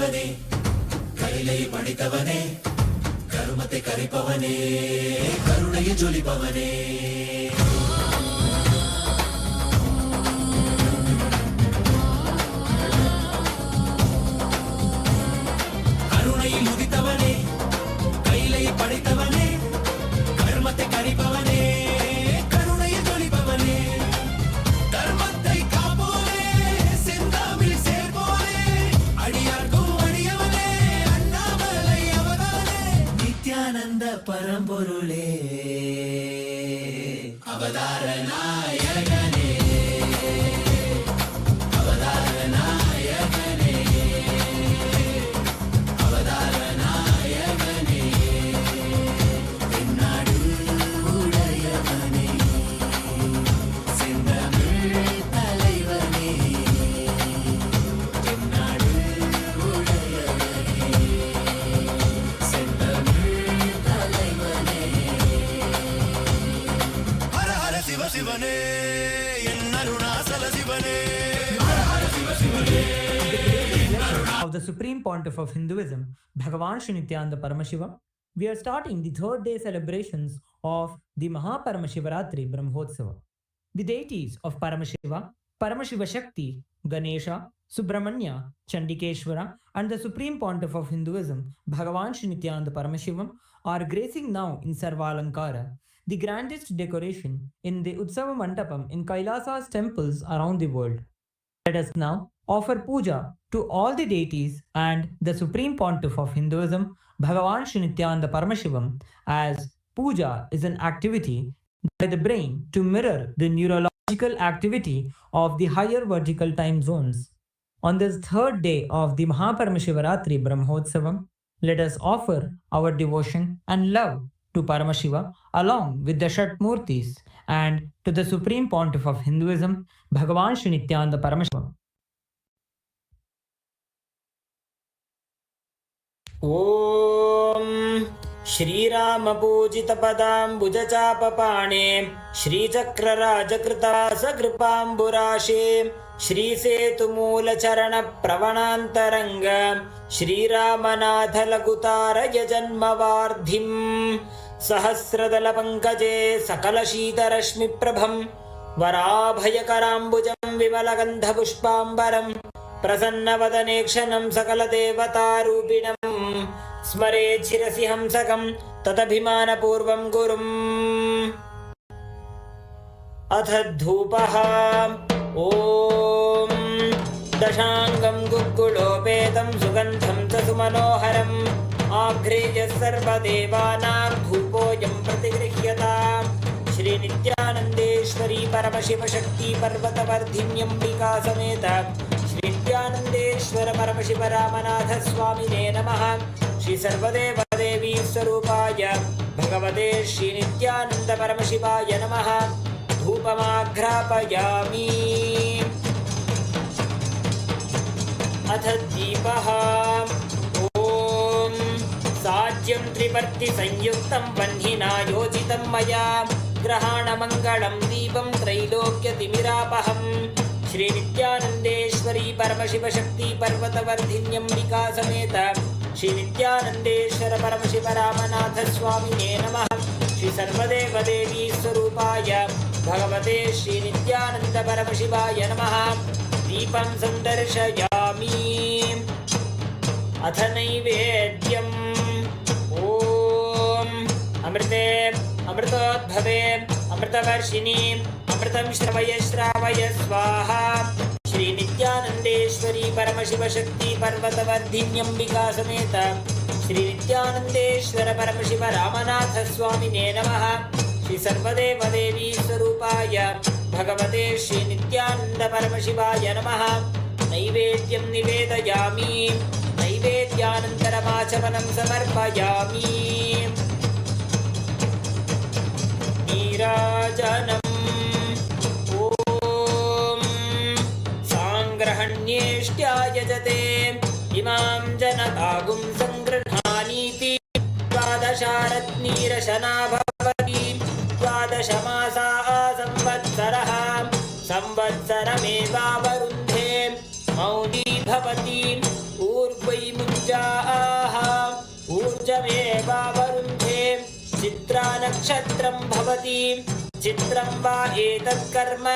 ಮುದಿತವನೇ ಕೈಲೈ ಪಡಿತವನೇ ಕರುಮತೆ ಕರಿಪವನೇ ಕರುಣೆಯ ಜೊಲಿಪವನೇ ಕರುಣೆಯ ಮುದಿತವನೇ ಕೈಲೈ ಪಡಿತವನೇ கர்மத்தை கரிப்பவனே கருணைய ஜொலிப்பவனே தர்மத்தை காப்போனே செந்தாமில் சேர்ப்போனே அடியார்க்கும் அடியவனே அண்ணாமலை அவதானே நித்யானந்த பரம்பொருளே அவதார நாயகனே அவதார நாயகனே அவதார நாயகனே தென்னாடு உடையவனே செந்தமிழ் தலைவனே தென்னாடு உடையவனே செந்தமிழ் தலைவனே ஹர ஹர சிவ சிவனே என் அருணாசல சிவனே ஹர ஹர சிவ சிவனே of the Supreme Pontiff of Hinduism, Bhagavan Shri Nithyananda Paramashiva, we are starting the third day celebrations of the Maha Paramashivaratri Brahmotsava. The deities of Paramashiva, Paramashiva Shakti, Ganesha, Subramanya, Chandikeshwara, and the Supreme Pontiff of Hinduism, Bhagavan Shri Nithyananda Paramashivam, are gracing now in Sarvalankara, the grandest decoration in the Utsava Mandapam in Kailasa's temples around the world. Let us now offer puja to all the deities and the Supreme Pontiff of Hinduism, Bhagavan Shri Nithyananda Paramashivam, as puja is an activity by the brain to mirror the neurological activity of the higher vertical time zones. On this third day of the Maha Paramashivaratri Brahmotsavam, let us offer our devotion and love to Paramashiva along with the Shatmurtis and to the Supreme Pontiff of Hinduism, Bhagavan Shri Nithyananda Paramashivam. ॐ श्रीरामपूजितपदाम्बुजचापपाणे श्रीचक्रराजकृतासकृपाम्बुराशे श्रीसेतुमूलचरणप्रवणान्तरङ्ग श्रीरामनाथलघुतारय जन्मवार्धिम् सहस्रदलपङ्कजे सकलशीतरश्मिप्रभं वराभयकराम्बुजं विमलगन्धपुष्पाम्बरम् प्रसन्नवदने क्षणं सकलदेवतारूपिणम् स्मरे शिरसि हंसकं तदभिमानपूर्वं गुरुम् अथ धूपः ॐ दशाङ्गं गुग्गुलोपेतं सुगन्धं च सुमनोहरम् आघ्रेय सर्वदेवानां धूपोऽयं प्रतिगृह्यताम् श्रीनित्यानन्देश्वरी परमशिवशक्ति पर्वतवर्धिन्यम्बिका समेत श्रीनित्यानन्देश्वर परमशिव रामनाथ स्वामिने नमः। श्री सर्वदेवदेवी स्वरूपाय भगवते श्रीनित्यानन्द परमशिवाय नमः। धूपमाघ्रापयामि। अथ दीपः ॐ साज्यं त्रिवर्तिसंयुक्तं वह्निना योजितं मया ग्रहाणमङ्गलं दीपं त्रैलोक्यतिमिरापहम् श्रीनित्यानन्देश्वरी परमशिवशक्ति पर्वतवर्धिन्यम्बिका समेत श्रीनित्यानन्देश्वर परमशिव रामनाथ स्वामिने नमः। श्री सर्वदेवदेवी स्वरूपाय भगवते श्रीनित्यानन्द परमशिवाय नमः। दीपं सन्दर्शयामि। अथ नैवेद्यम् ॐ अमृते अमृतोद्भवे अमृतवर्षिणी अमृतं श्रवय श्रावय स्वाहा। श्रीनित्यानन्देश्वरी परमशिवशक्ति पर्वतवर्धिन्यम्बिका समेत श्रीनित्यानन्देश्वर परमशिव रामनाथ स्वामिने नमः। श्री सर्वदेवदेवी स्वरूपाय भगवते श्रीनित्यानन्द परमशिवाय नमः। नैवेद्यं निवेदयामि। नैवेद्यानन्तरमाचमनं समर्पयामि। नीराजनम् ॐ साङ्ग्रहण्येष्ट्यायजते इमां जनतागुं सङ्गृह्णानीति द्वादशारत्नीरशना भवति। द्वादशमासा संवत्सरः संवत्सरमेवावरुन्धे मौनी भवति। ऊर्ध्वै नक्षत्रं भवति चित्रं वा एतत्कर्म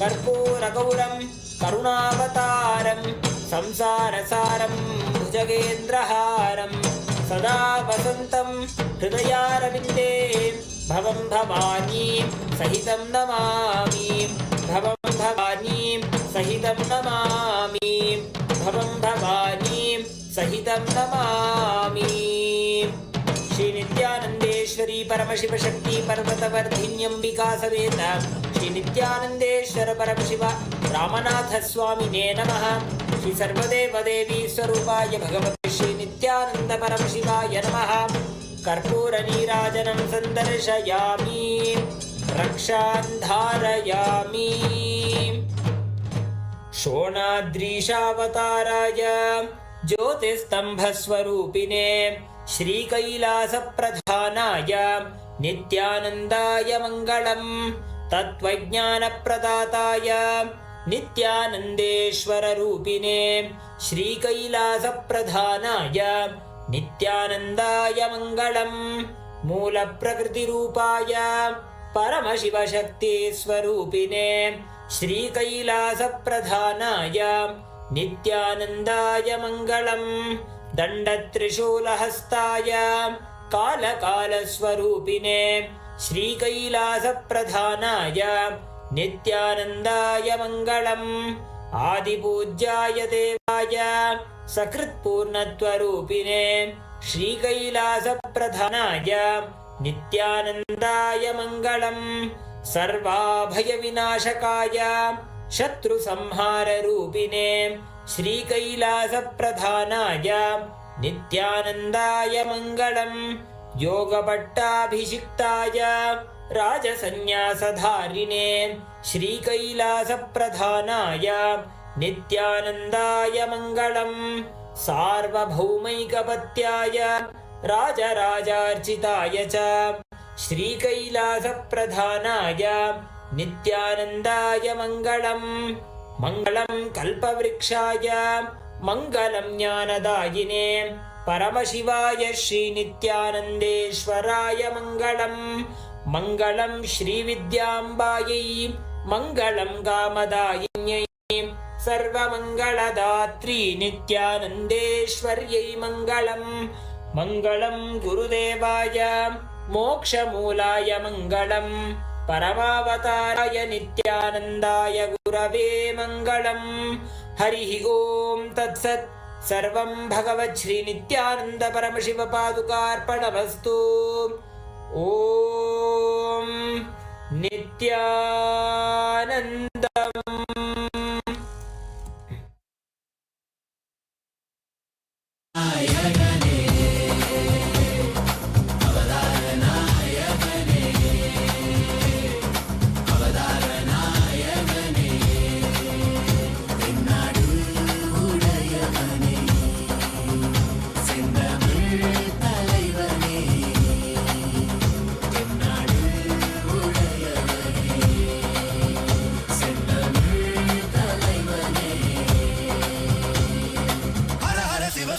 कर्पूरगौरं करुणावतारं संसारसारं भुजगेन्द्रहारं सदा वसन्तं हृदयारविन्दे भवं भवानी सहितं नमामि भवं भवानी सहितं नमामि भवं भवानी सहितं नमामि। श्री नित्यानंदेश्वरी परमशिव शक्ति पर्वतवर्धिन्यंबिका समेत श्री नित्यानंदेश्वर परमशिव रामनाथ स्वामिने नमः। श्री सर्वदेव देवी स्वरूपाय भगवते श्री नित्यानंद परमशिवाय नमः। कर्पूर नीराजनं संदर्शयामि रक्षां धारयामि। शोणाद्रीशावताराय ज्योतिस्तंभस्वरूपिणे श्रीकैलासप्रधानाय नित्यानन्दाय मङ्गलम्। तत्त्वज्ञानप्रदाताय नित्यानन्देश्वररूपिणे श्रीकैलासप्रधानाय नित्यानन्दाय मङ्गलम्। मूलप्रकृतिरूपाय परमशिवशक्तिस्वरूपिणे श्रीकैलासप्रधानाय नित्यानन्दाय मङ्गलम्। दण्डत्रिशूलहस्ताय कालकालस्वरूपिणे श्रीकैलासप्रधानाय नित्यानन्दाय मङ्गलम्। आदिपूज्याय देवाय सकृत्पूर्णत्वरूपिणे श्रीकैलासप्रधानाय नित्यानन्दाय मङ्गलम्। सर्वाभयविनाशकाय शत्रुसंहाररूपिणे श्रीकैलासप्रधानाय नित्यानन्दाय मङ्गलम्। योगपट्टाभिषिक्ताय राजसन्न्यासधारिणे श्रीकैलासप्रधानाय नित्यानन्दाय मङ्गलम्। सार्वभौमैकपत्याय राजराजार्चिताय च श्रीकैलासप्रधानाय नित्यानन्दाय मङ्गलम्। मङ्गलं कल्पवृक्षाय मङ्गलं ज्ञानदायिने परमशिवाय श्रीनित्यानन्देश्वराय मङ्गलम्। मङ्गलं श्रीविद्याम्बायै मङ्गलं कामदायिन्यै सर्वमङ्गलदात्री नित्यानन्देश्वर्यै मङ्गलम्। मङ्गलं गुरुदेवाय मोक्षमूलाय मङ्गलम्। परमावताराय नित्यानन्दाय गुरवे मङ्गलम्। हरिः ॐ तत्सत्। सर्वं भगवत् श्री नित्यानन्द परमशिव पादुकार्पणमस्तु। ॐ नित्यानन्दम्।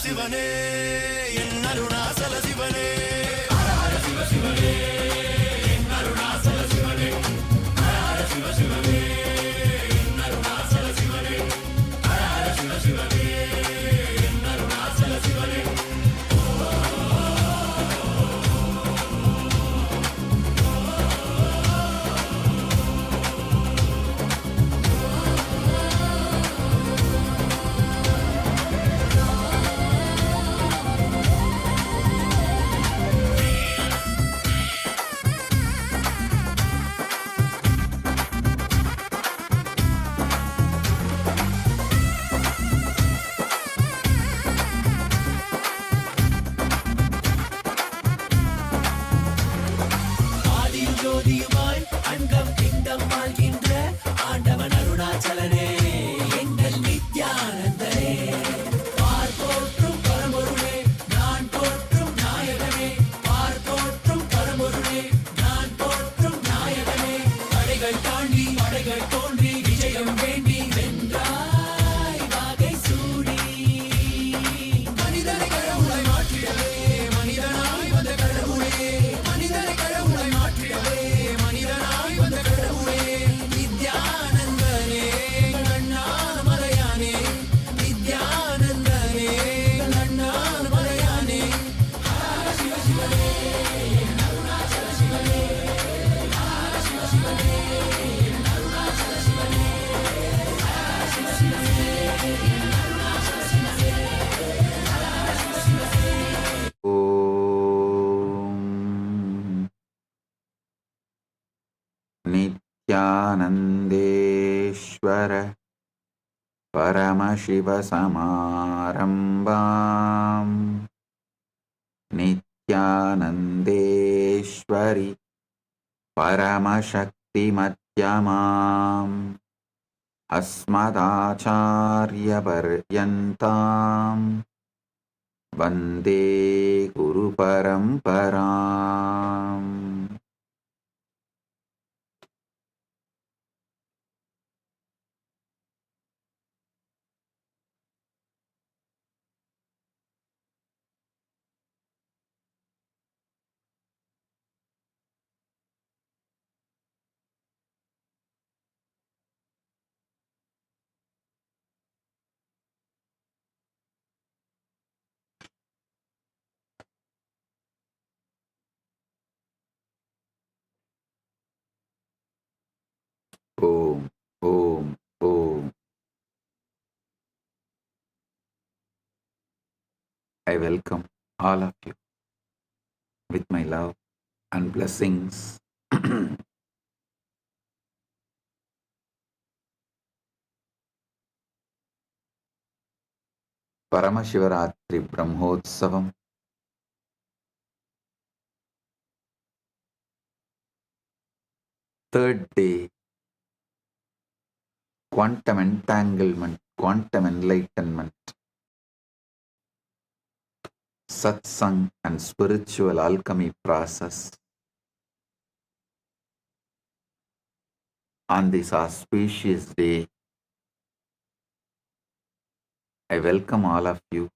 शिवने एन्नरुणाचल शिवने हर हर शिव शिवने एन्नरुणाचल शिवने हर हर शिव शिवने एन्नरुणाचल शिवने हर हर शिव शिवने एन्नरुणाचल शिवने। Paramashiva Samarambam Nithyanandeshwari Paramashakti Madhyamam Asmadacharya Paryantam Vande Guru Paramparam. Om, Om, Om. I welcome all of you with my love and blessings. Paramashivaratri Brahmotsavam, third day, quantum entanglement, quantum enlightenment, Satsang and spiritual alchemy process. On this auspicious day, I welcome all of you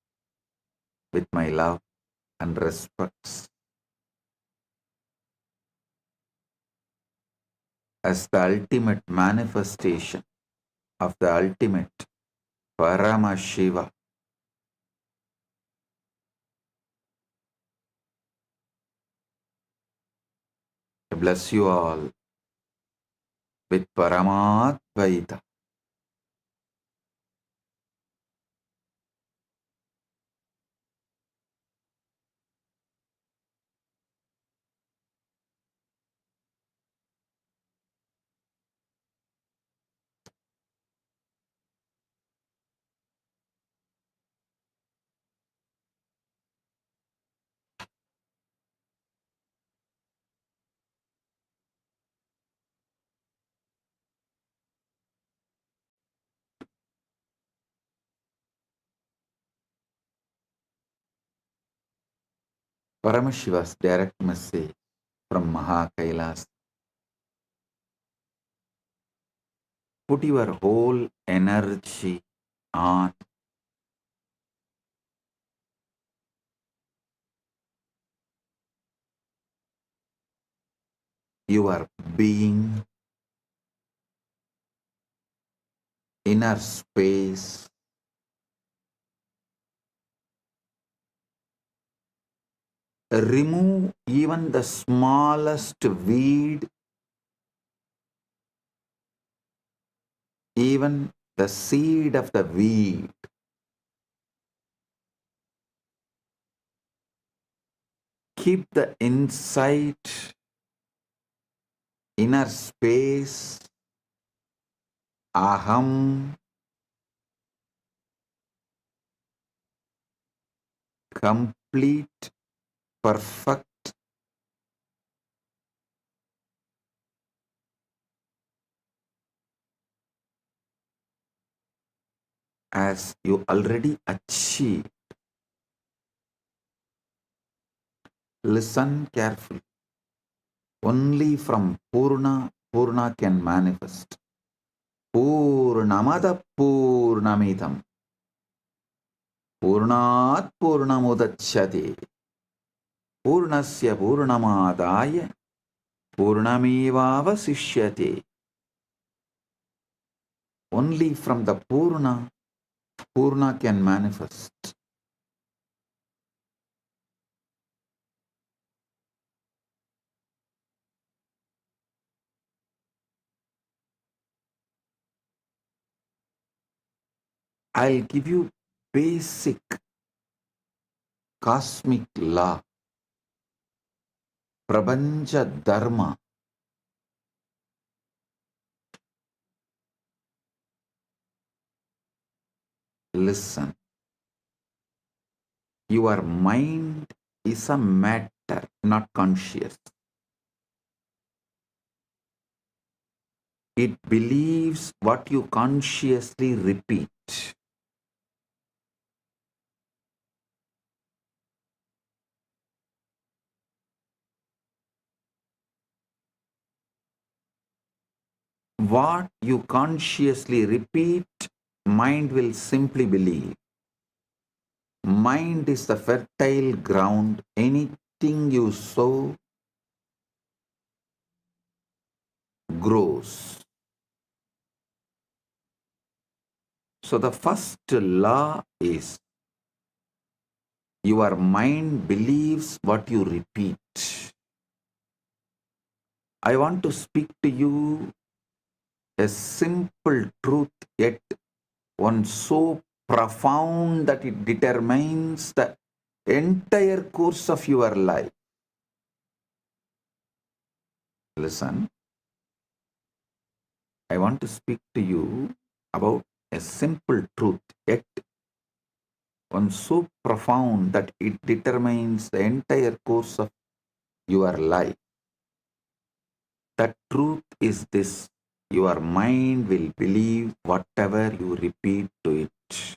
with my love and respects. As the ultimate manifestation of the ultimate Paramashiva, I bless you all with Paramadvaita. Paramashiva's direct message from Maha Kailasa. Put your whole energy on your being, inner space, remove even the smallest weed, even the seed of the weed. Keep the insight, inner space, aham, complete, perfect, as you already achieved. Listen carefully. Only from Purna, Purna can manifest. Purnamada Purnamidam. Purnat Purnamudachyate. Purnasya Purnamadaya. Purnamevavasishyate. Only from the Purna, Purna can manifest. I'll give you basic cosmic law, Prabanja Dharma. Listen. Your mind is a matter, not conscious. It believes what you consciously repeat. What you consciously repeat, mind will simply believe. Mind is the fertile ground. Anything you sow grows. So the first law is your mind believes what you repeat. I want to speak to you a simple truth, yet one so profound that it determines the entire course of your life. Listen, I want to speak to you about a simple truth, yet one so profound that it determines the entire course of your life. The truth is this: your mind will believe whatever you repeat to it.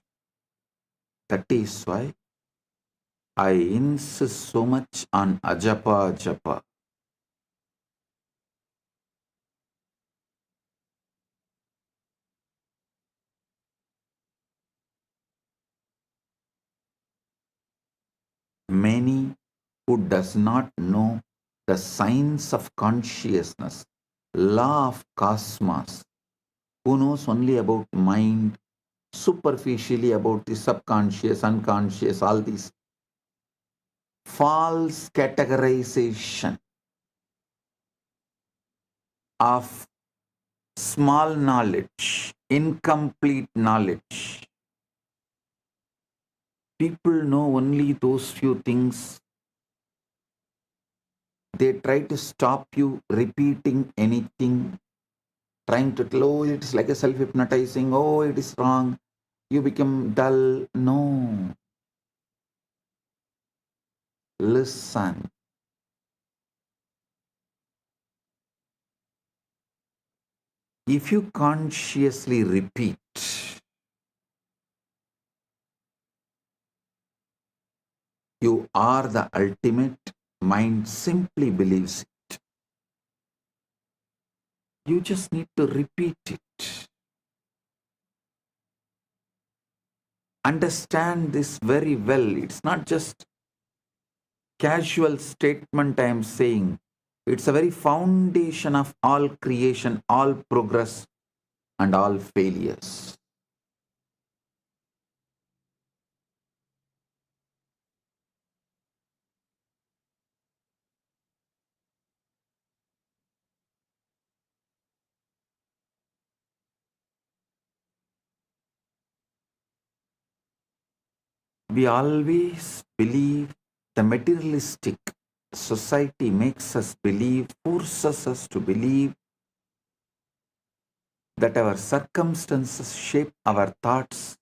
That is why I insist so much on ajapa japa. Many who does not know the science of consciousness, law of cosmos, who knows only about mind, superficially about the subconscious, unconscious, all these false categorization of small knowledge, incomplete knowledge. People know only those few things. They try to stop you repeating anything, trying to tell, oh, it's like a self-hypnotizing, oh, it is wrong, you become dull. No. Listen. If you consciously repeat, you are the ultimate, mind simply believes it. You just need to repeat it. Understand this very well. It's not just casual statement I am saying. It's a very foundation of all creation, all progress, and all failures. We always believe the materialistic society makes us believe, forces us to believe that our circumstances shape our thoughts,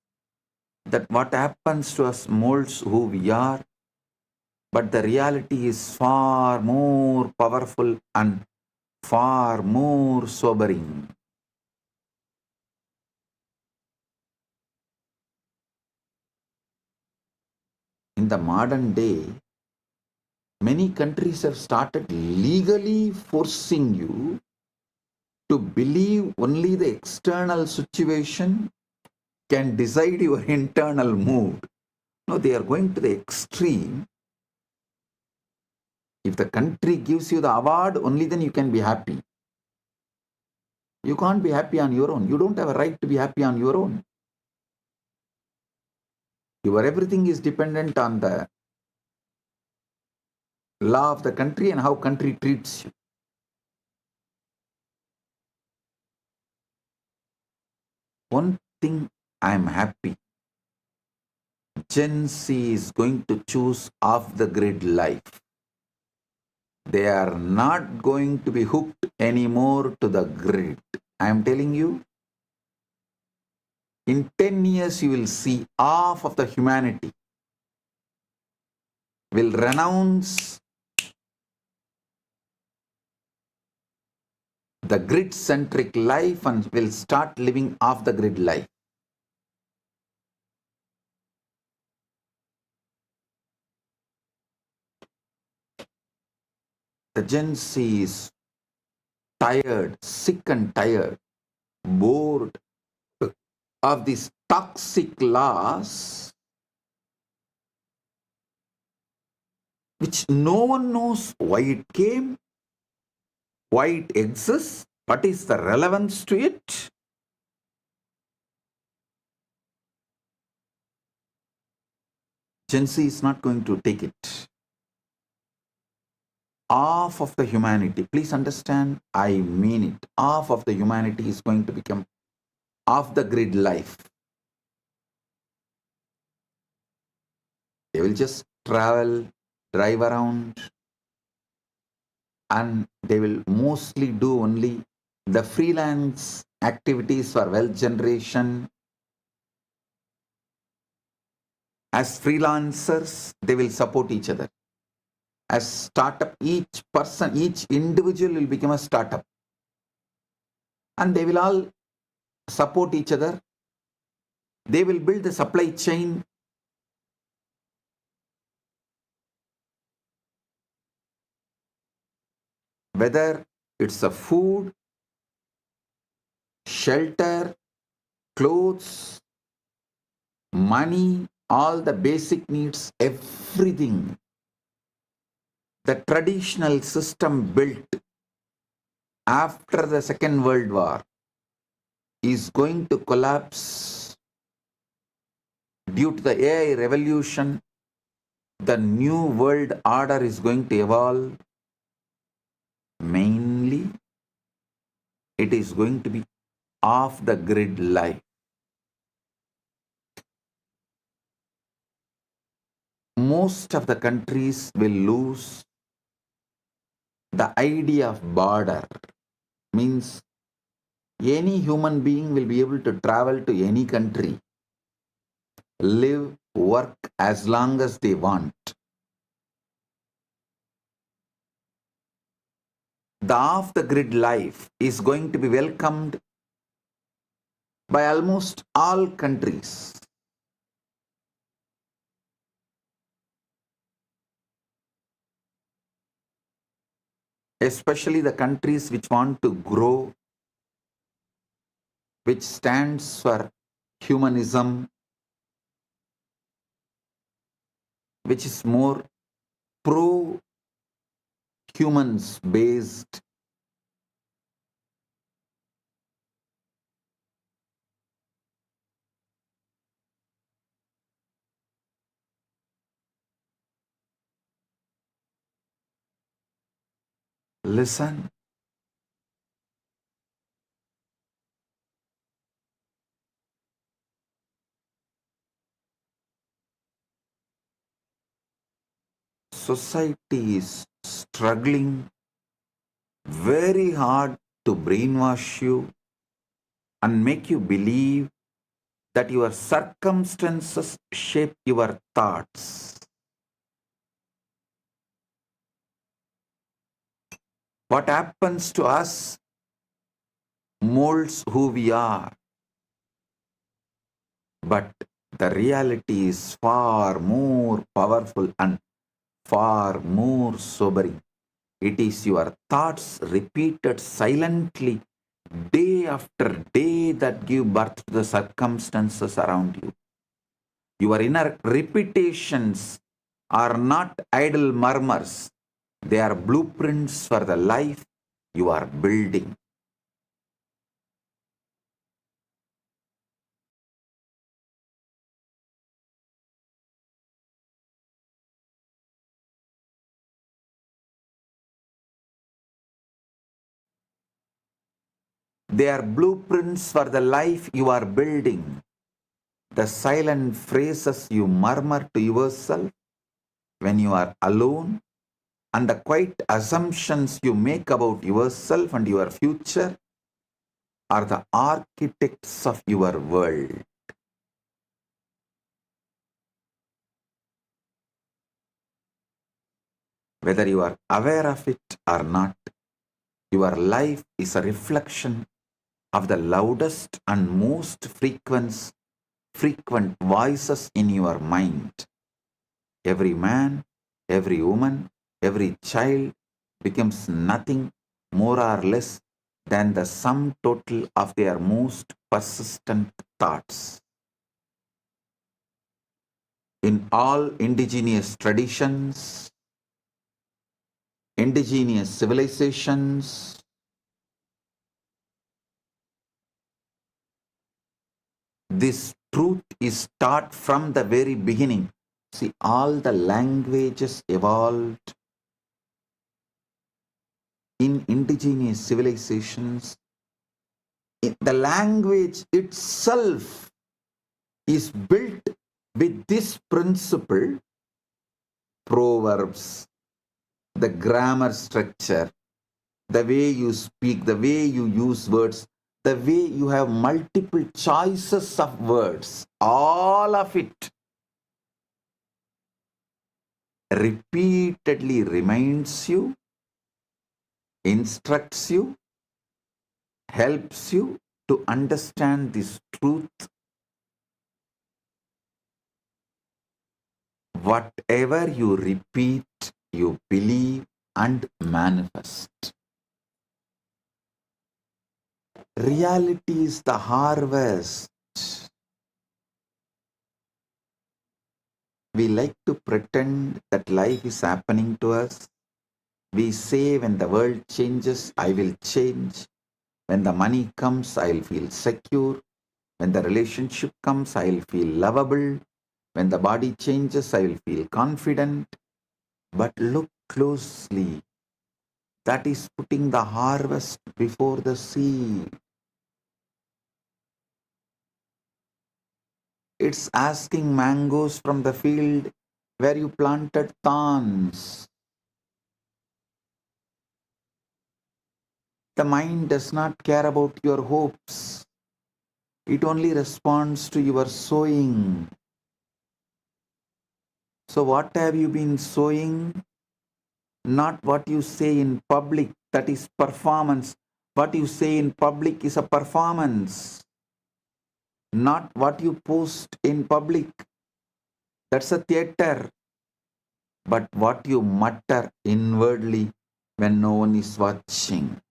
that what happens to us molds who we are, but the reality is far more powerful and far more sobering. In the modern day, many countries have started legally forcing you to believe only the external situation can decide your internal mood. No, they are going to the extreme. If the country gives you the award, only then you can be happy. You can't be happy on your own. You don't have a right to be happy on your own. Your everything is dependent on the law of the country and how country treats you. One thing I am happy. Gen Z is going to choose off-the-grid life. They are not going to be hooked anymore to the grid. I am telling you, In 10 years, you will see half of the humanity will renounce the grid-centric life and will start living off the grid life. The Gen Z is tired, sick and tired, bored of these toxic laws which no one knows why it came, why it exists, what is the relevance to it. Gen Z is not going to take it. Half of the humanity, please understand, I mean it, half of the humanity is going to become off the grid life. They will just travel, drive around, and they will mostly do only the freelance activities for wealth generation. As freelancers, they will support each other. As startup, each person, each individual will become a startup. And they will all support each other. They will build the supply chain. Whether it's a food, shelter, clothes, money, all the basic needs, everything. The traditional system built after the Second World War is going to collapse due to the AI revolution. The new world order is going to evolve. Mainly, it is going to be off the grid life. Most of the countries will lose the idea of border. Means any human being will be able to travel to any country, live, work as long as they want. The off-the-grid life is going to be welcomed by almost all countries. Especially the countries which want to grow, which stands for humanism, which is more pro-humans based. Listen. Society is struggling very hard to brainwash you and make you believe that your circumstances shape your thoughts. What happens to us molds who we are. But the reality is far more powerful and far more sobering. It is your thoughts repeated silently day after day that give birth to the circumstances around you. Your inner repetitions are not idle murmurs. They are blueprints for the life you are building. They are blueprints for the life you are building. The silent phrases you murmur to yourself when you are alone, and the quiet assumptions you make about yourself and your future are the architects of your world. whether you are aware of it or not, your life is a reflection of the loudest and most frequent voices in your mind. Every man, every woman, every child becomes nothing more or less than the sum total of their most persistent thoughts. In all indigenous traditions, indigenous civilizations, this truth is taught from the very beginning. See, all the languages evolved in indigenous civilizations. The language itself is built with this principle: proverbs, the grammar structure, the way you speak, the way you use words, the way you have multiple choices of words, all of it repeatedly reminds you, instructs you, helps you to understand this truth. Whatever you repeat, you believe and manifest. Reality is the harvest. We like to pretend that life is happening to us. We say, when the world changes, I will change. When the money comes, I'll feel secure. When the relationship comes, I'll feel lovable. When the body changes, I'll feel confident. But look closely. That is putting the harvest before the seed. It's asking mangoes from the field where you planted thorns. The mind does not care about your hopes. It only responds to your sowing. So what have you been sowing? Not what you say in public, that is performance. What you say in public is a performance. Not what you post in public, that's a theater. But what you mutter inwardly when no one is watching.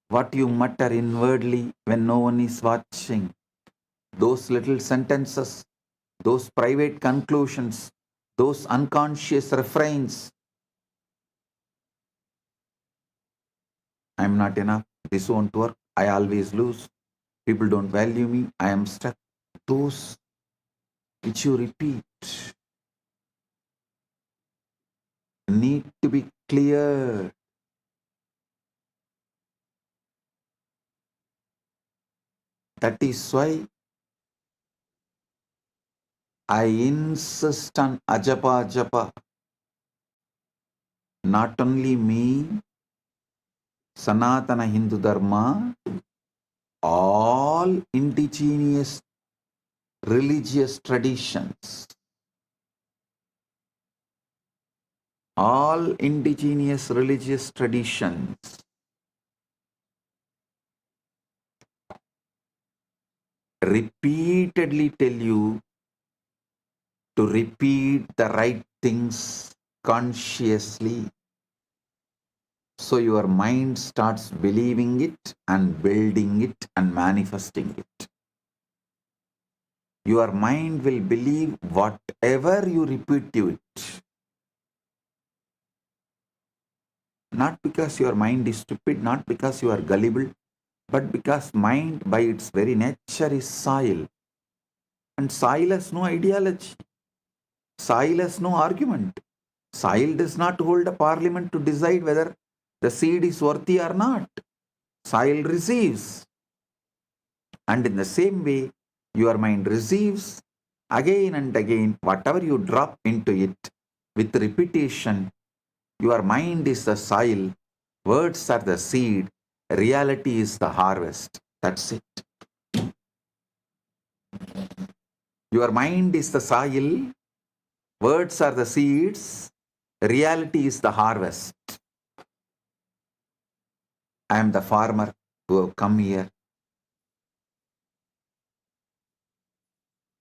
What you mutter inwardly when no one is watching. Those little sentences, those private conclusions, those unconscious refrains. I'm not enough, this won't work, I always lose, people don't value me, I am stuck. Those which you repeat need to be cleared. That is why I insist on ajapa japa. Not only me, Sanatana Hindu Dharma, all indigenous religious traditions, all indigenous religious traditions repeatedly tell you to repeat the right things consciously. So your mind starts believing it and building it and manifesting it. Your mind will believe whatever you repeat to it. Not because your mind is stupid, not because you are gullible, but because mind by its very nature is soil. And soil has no ideology. Soil has no argument. Soil does not hold a parliament to decide whether the seed is worthy or not. Soil receives. And in the same way, your mind receives again and again whatever you drop into it with repetition. Your mind is the soil, words are the seed, reality is the harvest. That's it. Your mind is the soil, words are the seeds, reality is the harvest. I am the farmer who have come here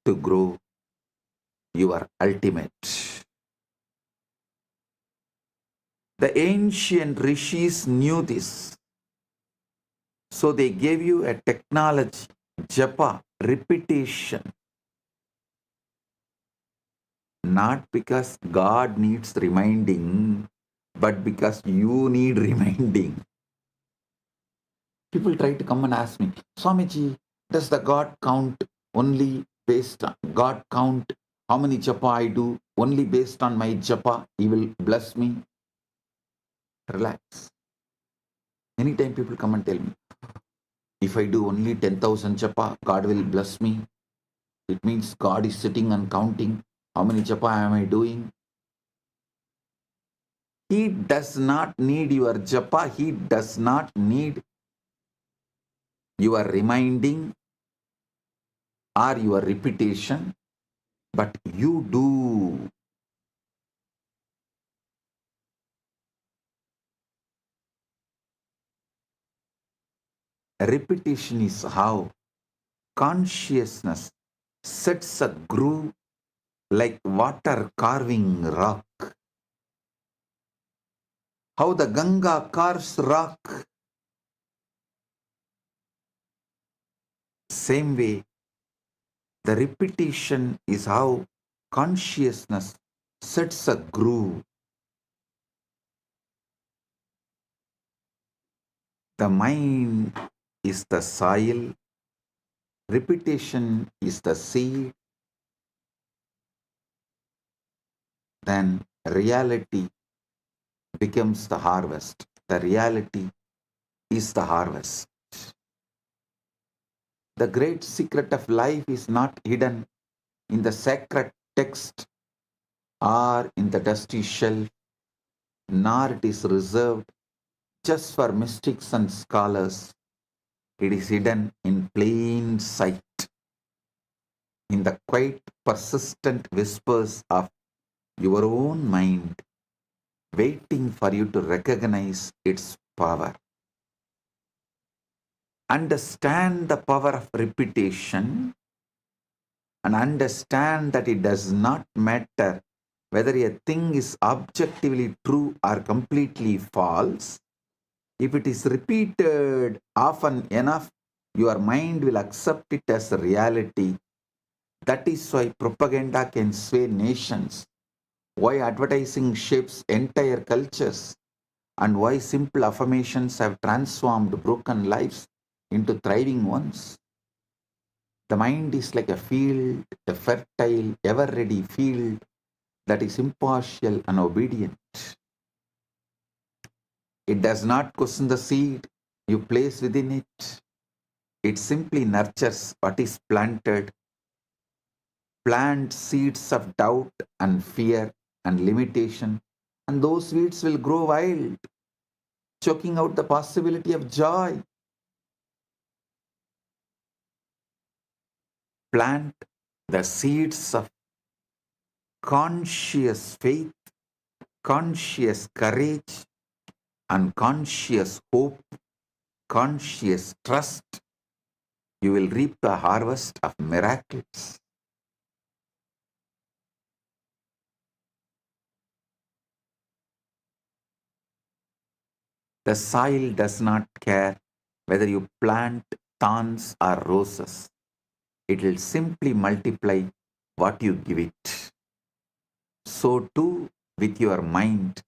to grow your ultimate. The ancient rishis knew this. So they gave you a technology, japa, repetition. Not because God needs reminding, but because you need reminding. People try to come and ask me, Swamiji, does the God count only based on God count how many japa I do? Only based on my japa, He will bless me. Relax. Anytime people come and tell me, if I do only 10,000 japa, God will bless me. It means God is sitting and counting how many japa am I doing. He does not need your japa. He does not need your reminding or your repetition, but you do. Repetition is how consciousness sets a groove like water carving rock. How the Ganga carves rock. Same way, the repetition is how consciousness sets a groove. The mind is the soil, repetition is the seed, then reality becomes the harvest. The reality is the harvest. The great secret of life is not hidden in the sacred text or in the dusty shelf, nor it is reserved just for mystics and scholars. It is hidden in plain sight, in the quiet, persistent whispers of your own mind, waiting for you to recognize its power. Understand the power of repetition and understand that it does not matter whether a thing is objectively true or completely false. If it is repeated often enough, your mind will accept it as a reality. That is why propaganda can sway nations, why advertising shapes entire cultures, and why simple affirmations have transformed broken lives into thriving ones. The mind is like a field, a fertile, ever-ready field that is impartial and obedient. It does not question the seed you place within it. It simply nurtures what is planted. Plant seeds of doubt and fear and limitation, and those weeds will grow wild, choking out the possibility of joy. Plant the seeds of conscious faith, conscious courage, and conscious hope, conscious trust. You will reap the harvest of miracles. The soil does not care whether you plant thorns or roses. It will simply multiply what you give it. So too with your mind.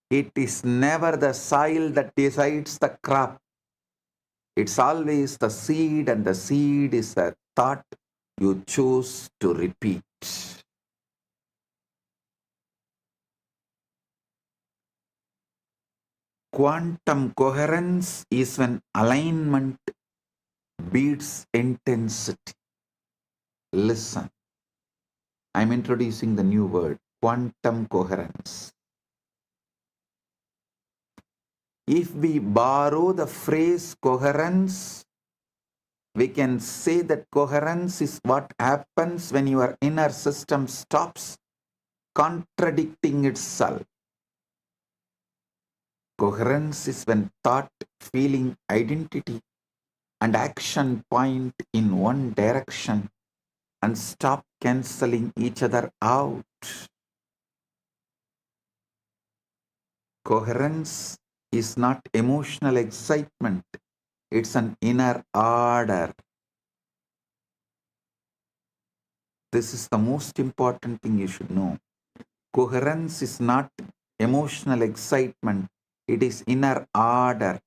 It is never the soil that decides the crop. It's always the seed, and the seed is the thought you choose to repeat. Quantum coherence is when alignment beats intensity. Listen, I'm introducing the new word, quantum coherence. If we borrow the phrase coherence, We can say that coherence is what happens when your inner system stops contradicting itself. Coherence is when thought, feeling, identity, and action point in one direction and stop cancelling each other out. Coherence is not emotional excitement, it's an inner order. This is the most important thing you should know. Coherence is not emotional excitement, it is inner order.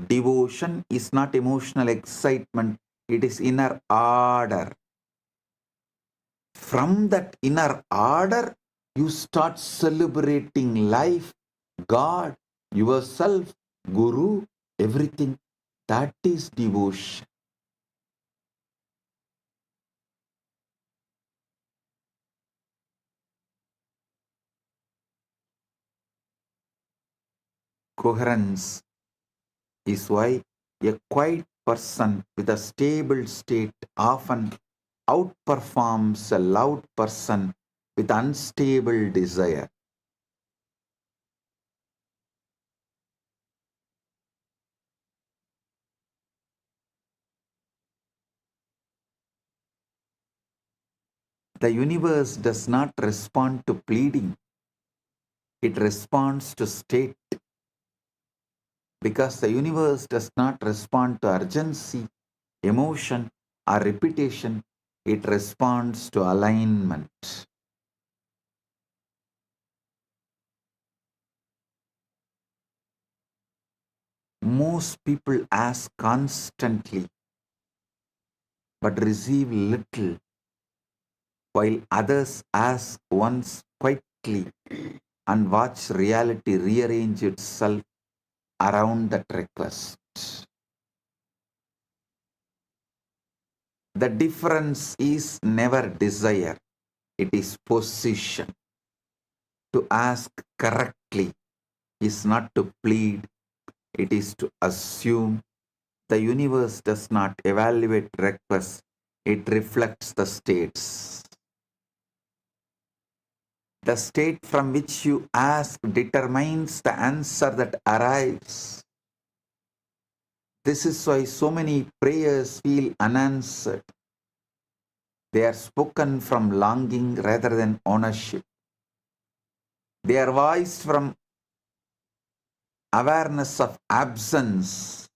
Devotion is not emotional excitement, it is inner order. From that inner order, you start celebrating life, God, yourself, Guru, everything. That is devotion. Coherence is why a quiet person with a stable state often outperforms a loud person with unstable desire. The universe does not respond to pleading, it responds to state. Because the universe does not respond to urgency, emotion, or repetition, it responds to alignment. Most people ask constantly but receive little, while others ask once quietly and watch reality rearrange itself around that request. The difference is never desire, it is position. To ask correctly is not to plead, it is to assume. The universe does not evaluate requests, it reflects the states. The state from which you ask determines the answer that arrives. This is why so many prayers feel unanswered. They are spoken from longing rather than ownership. They are voiced from awareness of absence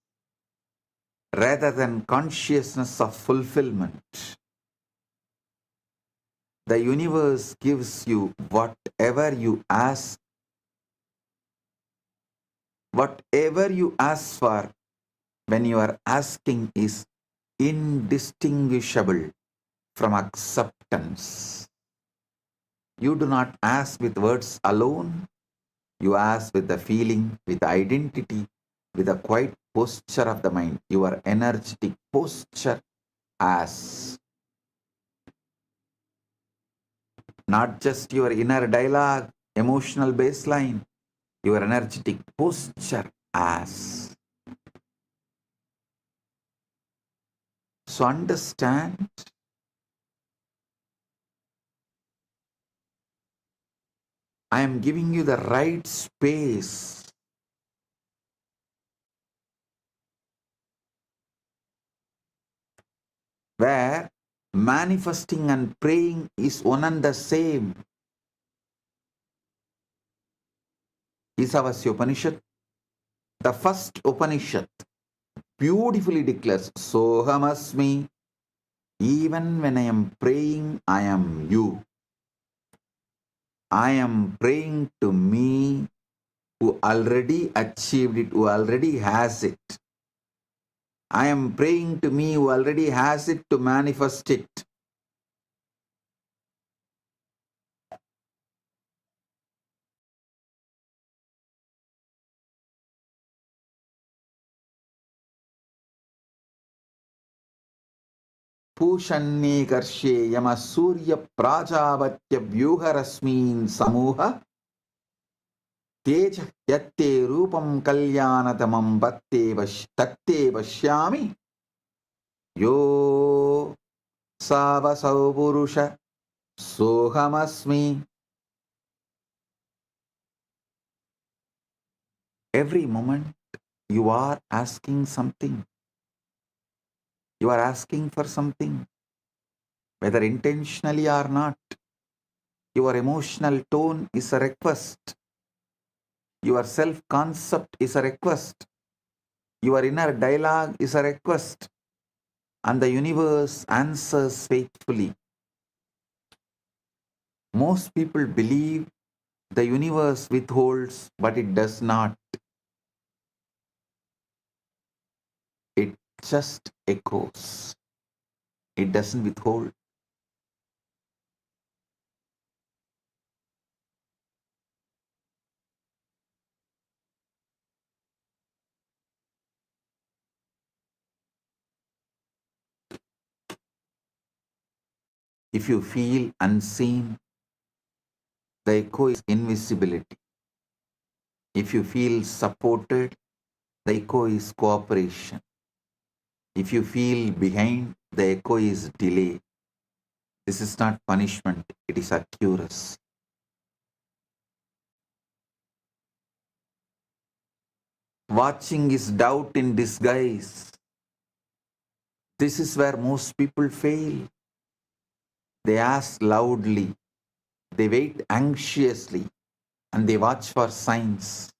rather than consciousness of fulfillment. The universe gives you whatever you ask. Whatever you ask for when you are asking is indistinguishable from acceptance. You do not ask with words alone. You ask with the feeling, with the identity, with the quiet posture of the mind. Your energetic posture as not just your inner dialogue, emotional baseline, your energetic posture as. So understand, I am giving you the right space where manifesting and praying is one and the same. Isavasya Upanishad, the first Upanishad, beautifully declares, Sohamasmi, even when I am praying, I am you. I am praying to me who already achieved it, who already has it. I am praying to me who already has it to manifest it. Pushanye karshe yama surya prajavatya vyuharasmin samuha teja yatte rupam kalyanatamam tatte vashyami Yo savasau purusha sohamasmi. Every moment you are asking something. You are asking for something, whether intentionally or not. Your emotional tone is a request. Your self-concept is a request. Your inner dialogue is a request. And the universe answers faithfully. Most people believe the universe withholds, but it does not. It just echoes. It doesn't withhold. If you feel unseen, the echo is invisibility. If you feel supported, the echo is cooperation. If you feel behind, the echo is delay. This is not punishment, it is accuracy. Watching is doubt in disguise. This is where most people fail. They ask loudly, they wait anxiously, and they watch for signs.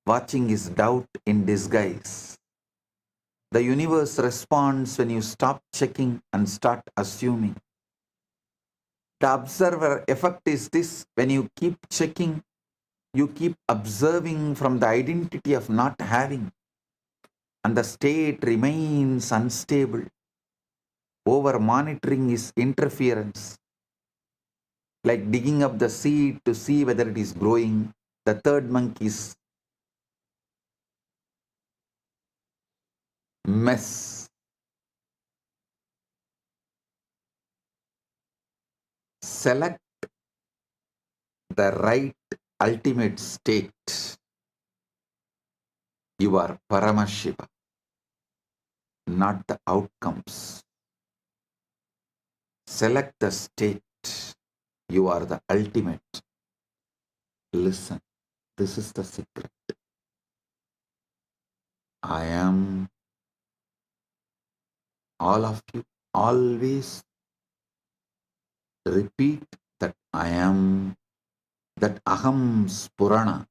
Watching is doubt in disguise. The universe responds when you stop checking and start assuming. The observer effect is this: when you keep checking, you keep observing from the identity of not having, and the state remains unstable. Over monitoring is interference, like digging up the seed to see whether it is growing. The third monkey's mess. Select the right ultimate state. You are Paramashiva, not the outcomes. Select the state. You are the ultimate. Listen, this is the secret. I am. All of you always repeat that I am, that Aham Spurana,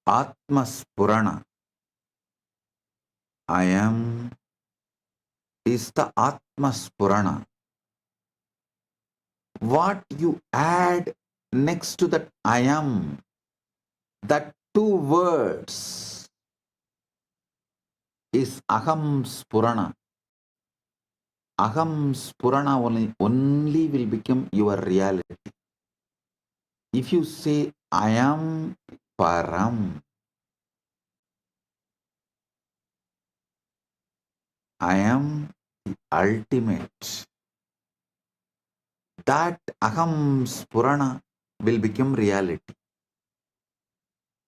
Atma Spurana. I am is the Atma Spurana. What you add next to that I am, that two words is Aham Spurana. Aham Spurana only will become your reality. If you say I am Param, I am the ultimate, that Aham Spurana will become reality.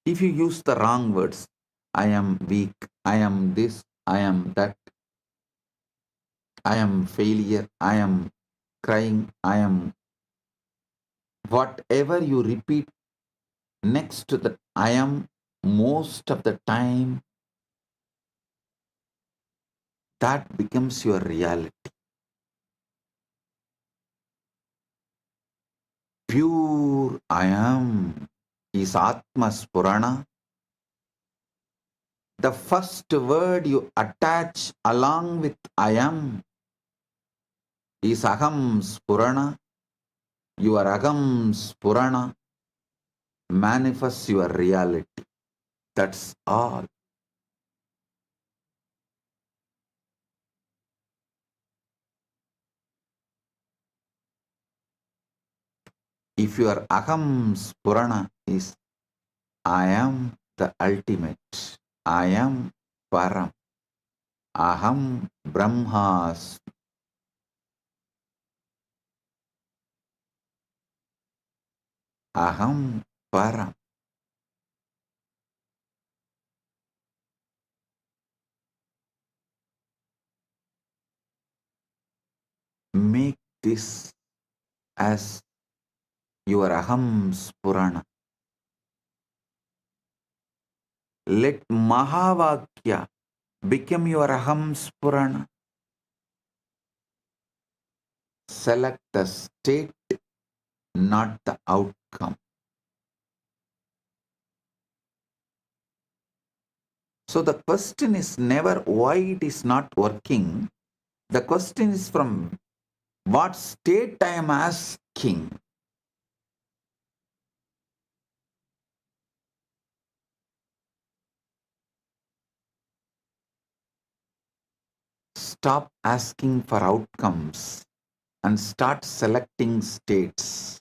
If you use the wrong words, I am weak, I am this, I am that, I am failure, I am crying, I am, whatever you repeat next to that I am, most of the time that becomes your reality. Pure I am is Atma Spurana. The first word you attach along with I am is Aham Spurana. Your Aham Spurana manifests your reality. That's all. If your Aham Spurana is I am the ultimate, I am Param, Aham Brahmas, Aham Param. Make this as your Aham Spurana. Let Mahavakya become your Aham Spurana. Select the state, not the outcome. So the question is never why it is not working. The question is from what state I am asking. Stop asking for outcomes and start selecting states.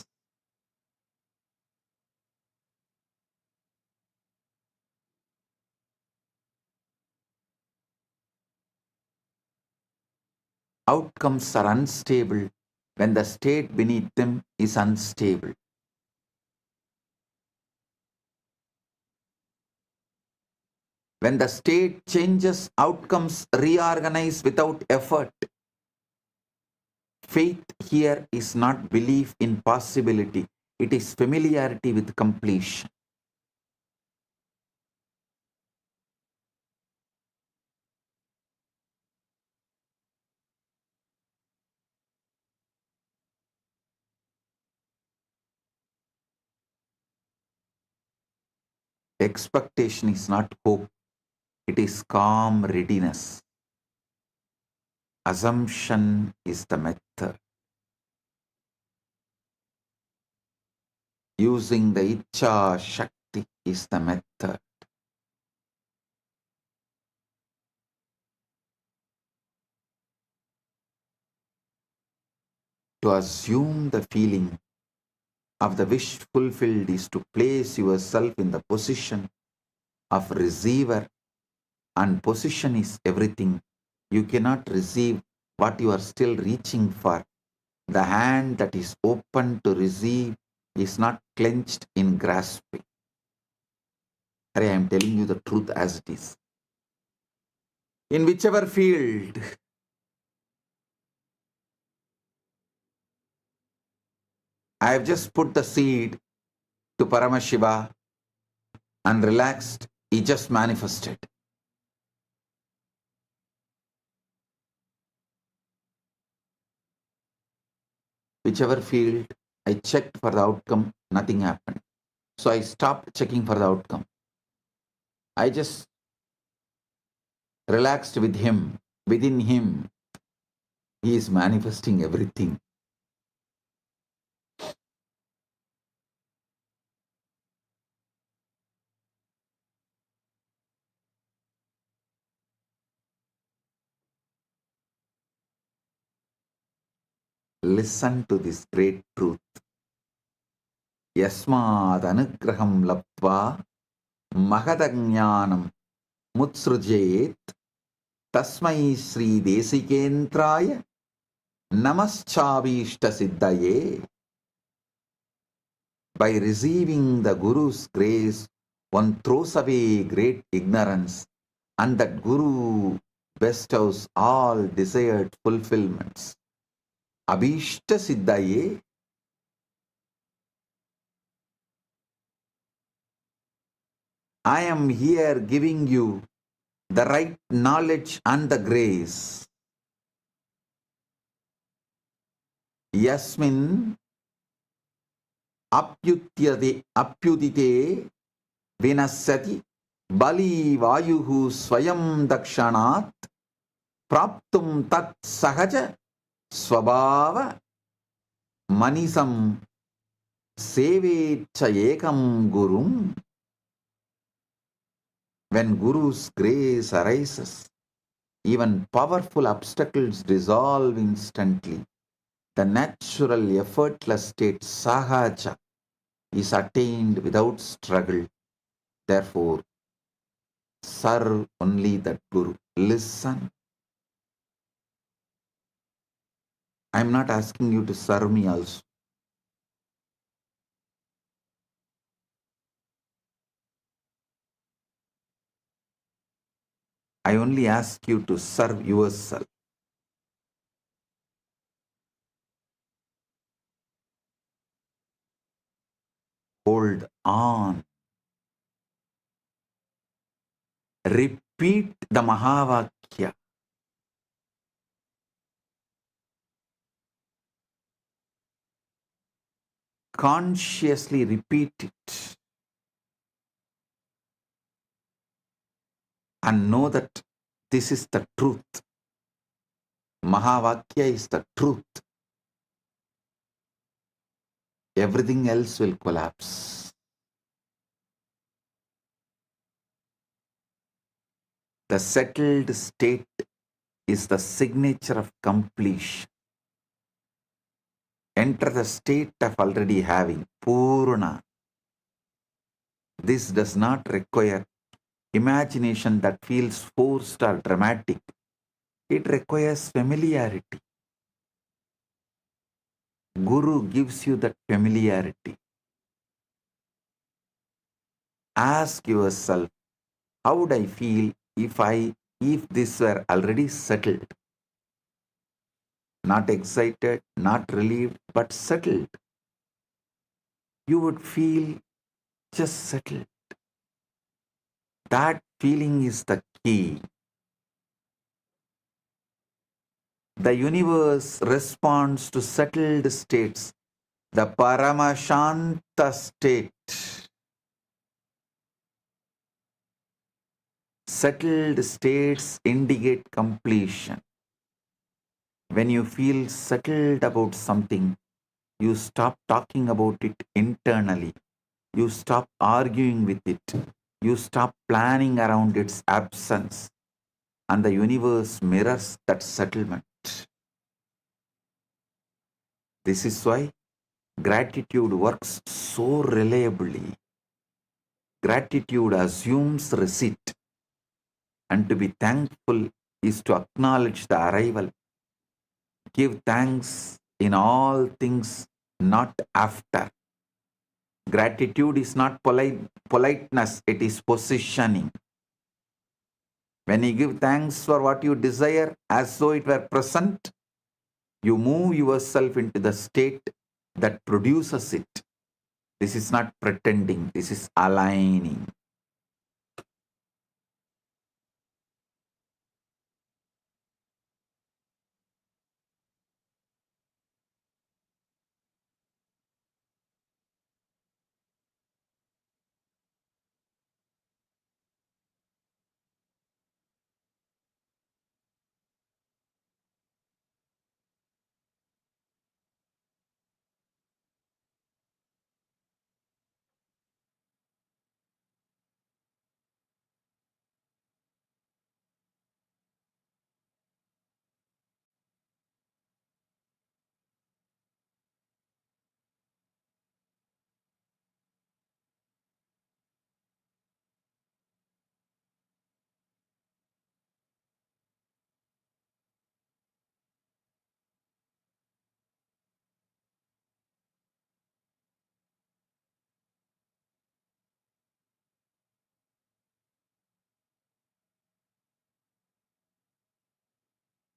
Outcomes are unstable when the state beneath them is unstable. When the state changes, outcomes reorganize without effort. Faith here is not belief in possibility, it is familiarity with completion. Expectation is not hope, it is calm readiness. Assumption is the method. Using the Icha Shakti is the method. To assume the feeling of the wish fulfilled is to place yourself in the position of receiver, and position is everything. You cannot receive what you are still reaching for. The hand that is open to receive is not clenched in grasping. I am telling you the truth as it is. In whichever field, I have just put the seed to Paramashiva and relaxed, he just manifested. Whichever field, I checked for the outcome, nothing happened. So I stopped checking for the outcome. I just relaxed with him. Within him, he is manifesting everything. Listen to this great truth. Yasmad anugraham laptva mahadajnanam mutsrujet tasmai Sri Desikentraya namaschavishta siddhaye. By receiving the Guru's grace, one throws away great ignorance, and that Guru bestows all desired fulfillments. Abhishta siddhaye. I am here giving you the right knowledge and the grace. Yasmin apyudite vinasati bali vayuhu swayam dakshanat praptum tat sahaja swabhava manisam sevecha ekam gurum. When Guru's grace arises, even powerful obstacles dissolve instantly. The natural, effortless state sahaja is attained without struggle. Therefore, serve only that Guru. Listen. I am not asking you to serve me also. I only ask you to serve yourself. Hold on. Repeat the Mahavakya. Consciously repeat it and know that this is the truth. Mahavakya is the truth. Everything else will collapse. The settled state is the signature of completion. Enter the state of already having, Purna. This does not require imagination that feels forced or dramatic. It requires familiarity. Guru gives you that familiarity. Ask yourself, how would I feel if this were already settled? Not excited, not relieved, but settled. You would feel just settled. That feeling is the key. The universe responds to settled states, the Paramashanta state. Settled states indicate completion. When you feel settled about something, you stop talking about it internally. You stop arguing with it. You stop planning around its absence. And the universe mirrors that settlement. This is why gratitude works so reliably. Gratitude assumes receipt. And to be thankful is to acknowledge the arrival. Give thanks in all things, not after. Gratitude is not politeness, it is positioning. When you give thanks for what you desire as though it were present, you move yourself into the state that produces it. This is not pretending, this is aligning.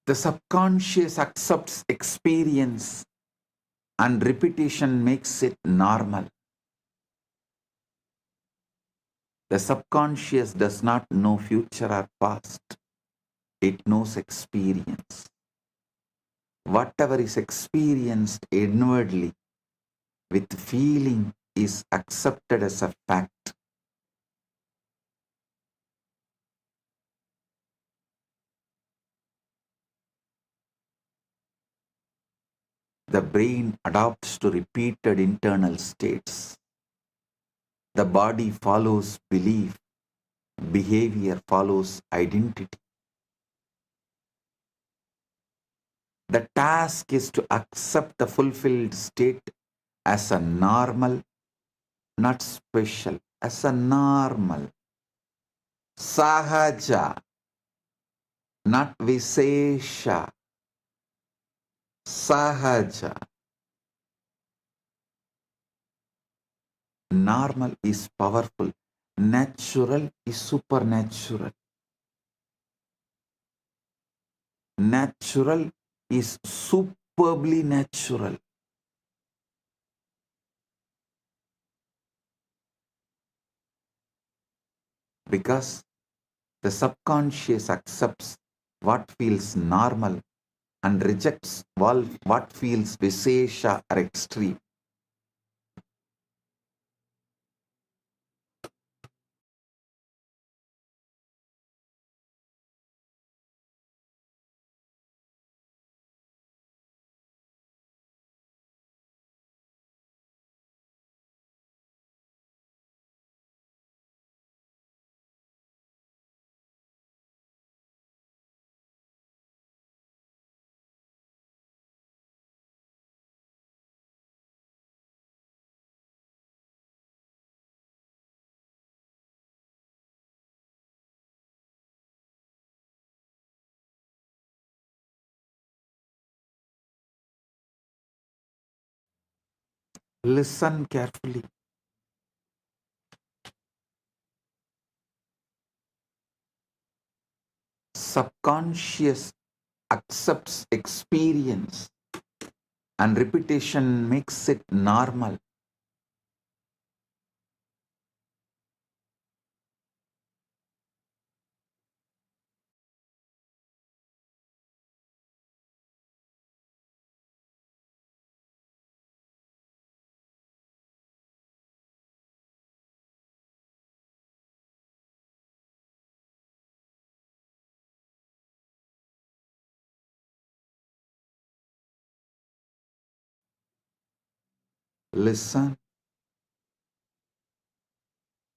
The subconscious accepts experience and repetition makes it normal. The subconscious does not know future or past. It knows experience. Whatever is experienced inwardly with feeling is accepted as a fact. The brain adapts to repeated internal states. The body follows belief. Behavior follows identity. The task is to accept the fulfilled state as a normal, not special, as a normal. Sahaja, not Visesha. Sahaja. Normal is powerful. Natural is supernatural. Natural is superbly natural. because the subconscious accepts what feels normal and rejects what feels visesha or extreme. Listen carefully. Subconscious accepts experience and repetition makes it normal. Listen.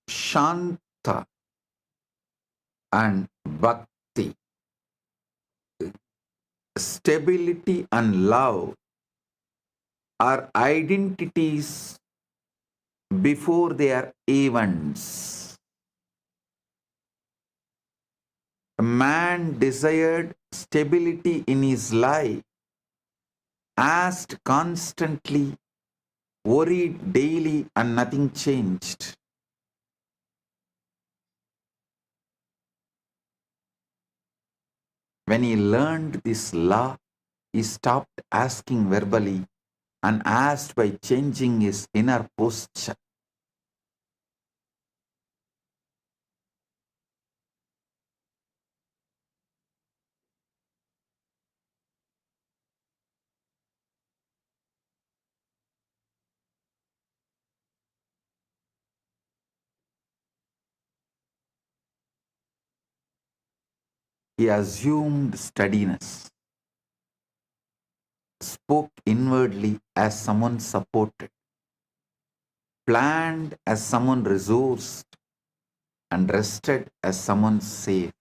Shanta and bhakti, stability and love are identities before they are events. A man desired stability in his life, asked constantly, worried daily, and nothing changed. When he learned this law, he stopped asking verbally and asked by changing his inner posture. He assumed steadiness, spoke inwardly as someone supported, planned as someone resourced, and rested as someone safe.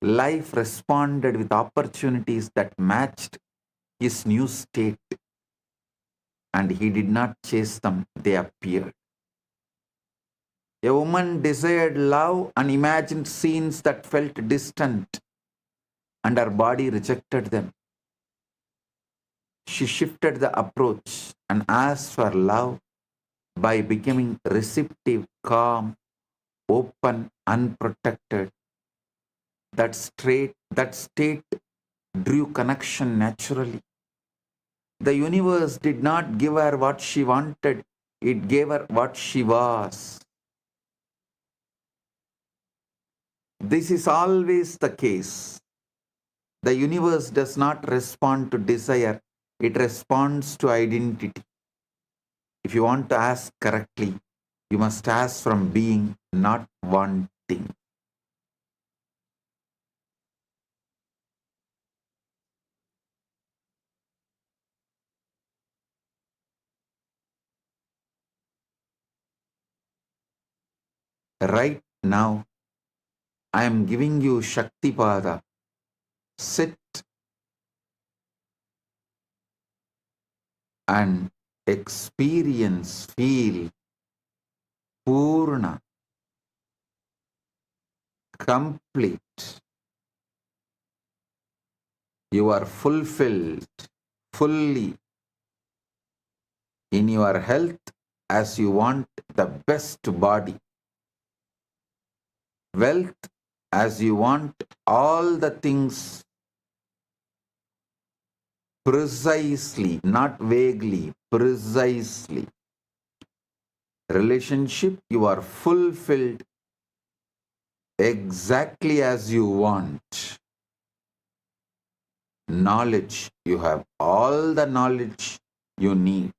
Life responded with opportunities that matched his new state, and he did not chase them, they appeared. A woman desired love and imagined scenes that felt distant, and her body rejected them. She shifted the approach and asked for love by becoming receptive, calm, open, unprotected. That state drew connection naturally. The universe did not give her what she wanted, it gave her what she was. This is always the case. The universe does not respond to desire, it responds to identity. If you want to ask correctly, you must ask from being, not wanting. Right now, I am giving you Shaktipada. Sit and experience, feel Purna, complete. You are fulfilled fully in your health as you want the best body, wealth as you want all the things precisely, not vaguely, precisely. Relationship, you are fulfilled exactly as you want. Knowledge, you have all the knowledge you need,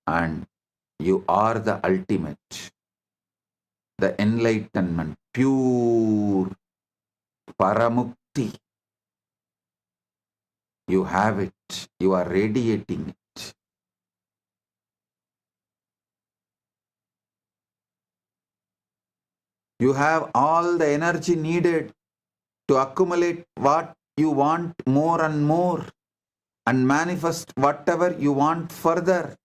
and you are the ultimate, the enlightenment, pure paramukti. You have it, you are radiating it. You have all the energy needed to accumulate what you want more and more and manifest whatever you want further.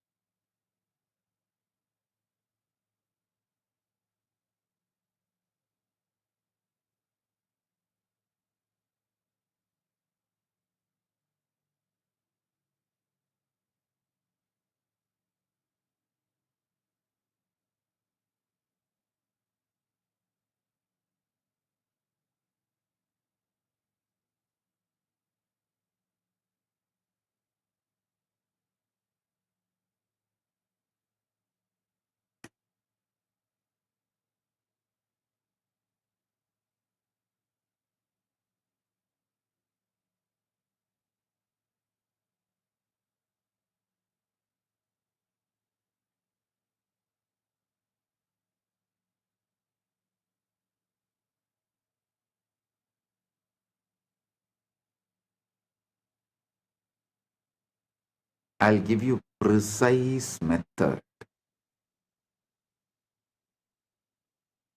I'll give you precise method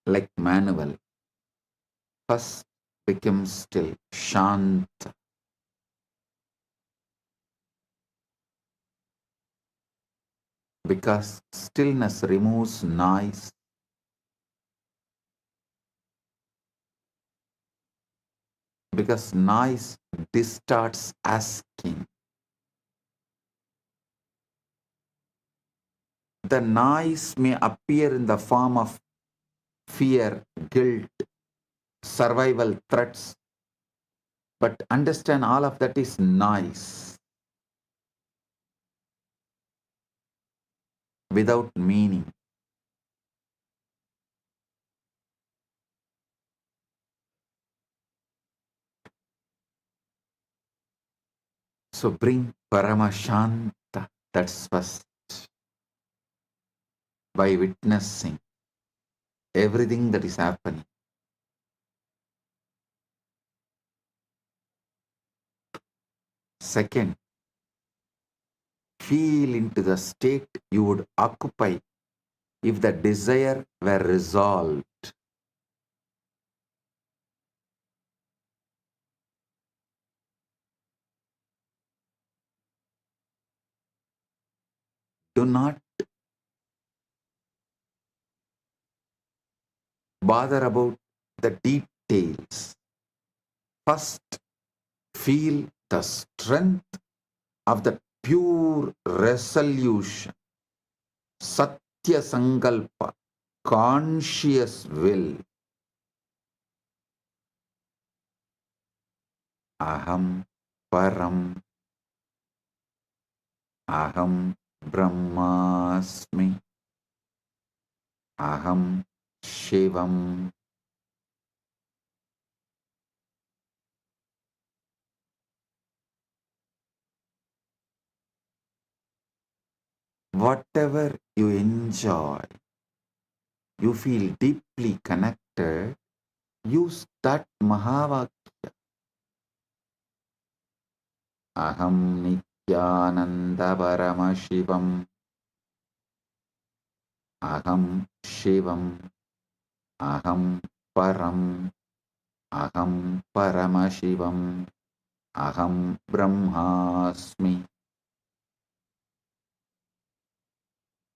like manual. First, become still, shanta. Because stillness removes noise. Because noise distorts asking. The noise may appear in the form of fear, guilt, survival threats, but understand all of that is noise without meaning. So bring Paramashanta, that's first, by witnessing everything that is happening. Second, feel into the state you would occupy if the desire were resolved. Do not bother about the details. First, feel the strength of the pure resolution, Satya Sankalpa, conscious will. Aham Param, Aham Brahmasmi, Aham Shivam. Whatever you enjoy, you feel deeply connected, use that Mahavakya. Aham Nithyananda Paramashivam, Aham Shivam, Aham Param, Aham Paramashivam, Aham Brahmasmi.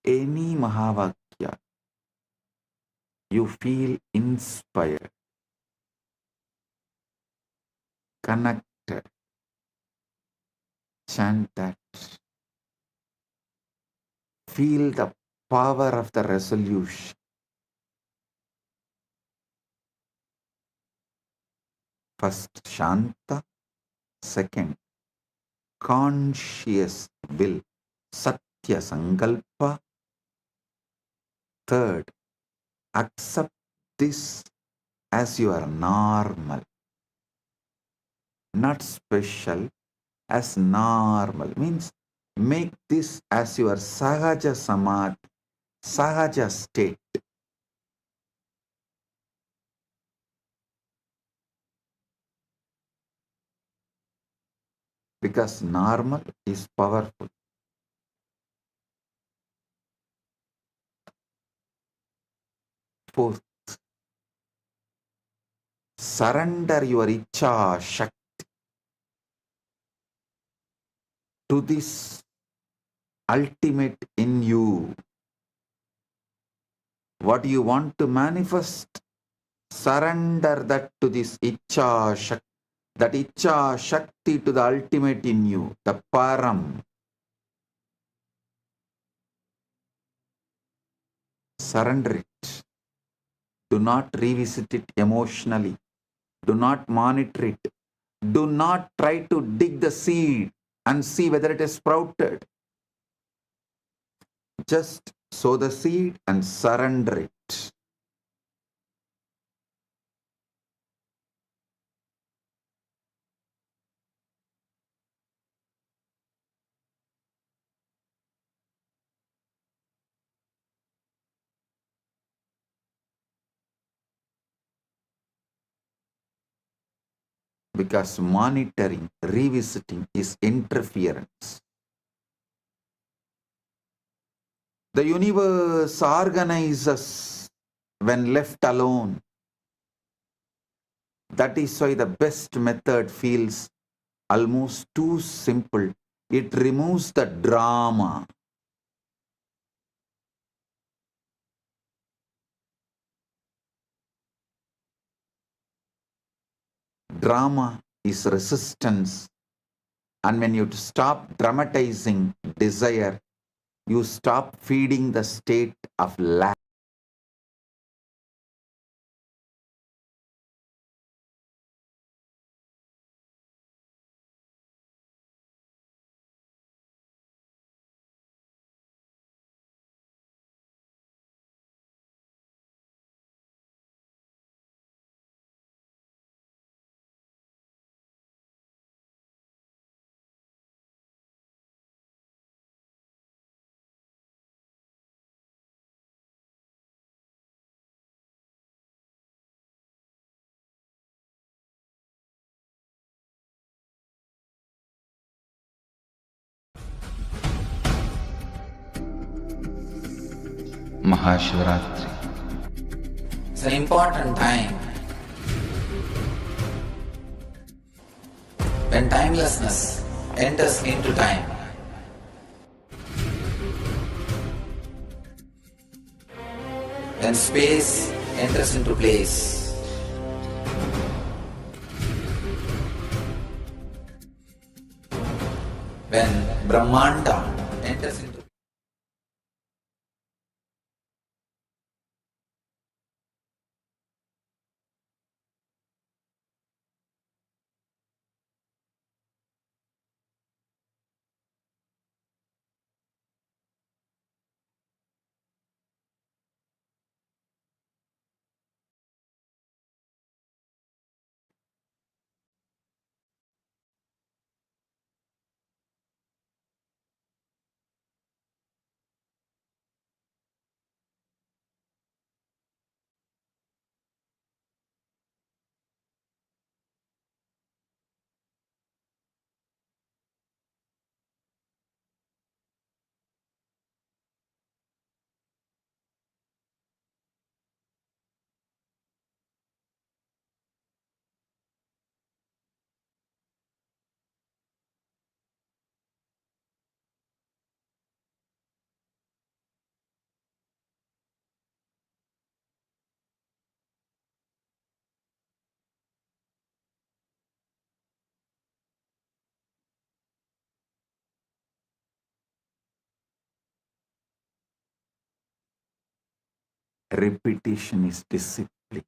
Any Mahavakya, you feel inspired, connected, chant that. Feel the power of the resolution. First, Shanta. Second, conscious will, Satya Sankalpa. Third, accept this as your normal, not special, as normal. Means make this as your sahaja samadhi, sahaja state. Because normal is powerful. Fourth, surrender your icha shakti to this ultimate in you. What you want to manifest, surrender that to this icha shakti, that icha shakti to the ultimate in you, the param. Surrender it. Do not revisit it emotionally. Do not monitor it. Do not try to dig the seed and see whether it is sprouted. Just sow the seed and surrender it. Because monitoring, revisiting is interference. The universe organizes when left alone. That is why the best method feels almost too simple. It removes the drama. Drama is resistance. And when you stop dramatizing desire, you stop feeding the state of lack. Maha Shivaratri. It's an important time when timelessness enters into time. When space enters into place. When Brahmanda enters into repetition is discipline.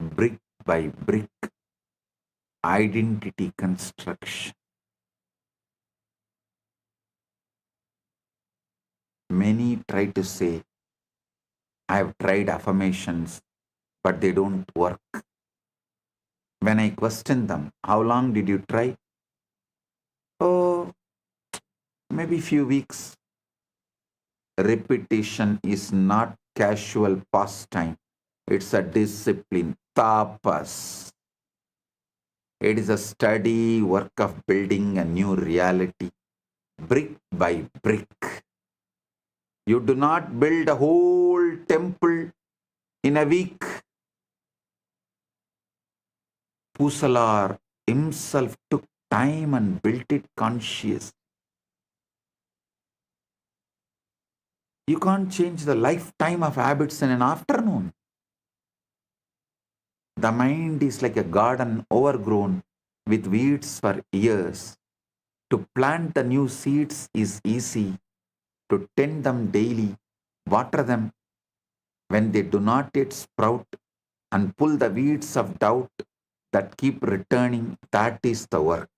Brick by brick, identity construction. Many try to say, I have tried affirmations, but they don't work. When I question them, how long did you try? Oh, maybe few weeks. Repetition is not casual pastime. It's a discipline, tapas. It is a steady work of building a new reality, brick by brick. You do not build a whole temple in a week. Pusalar himself took time and built it conscious. You can't change the lifetime of habits in an afternoon. The mind is like a garden overgrown with weeds for years. To plant the new seeds is easy. To tend them daily, water them when they do not yet sprout, and pull the weeds of doubt that keep returning, that is the work.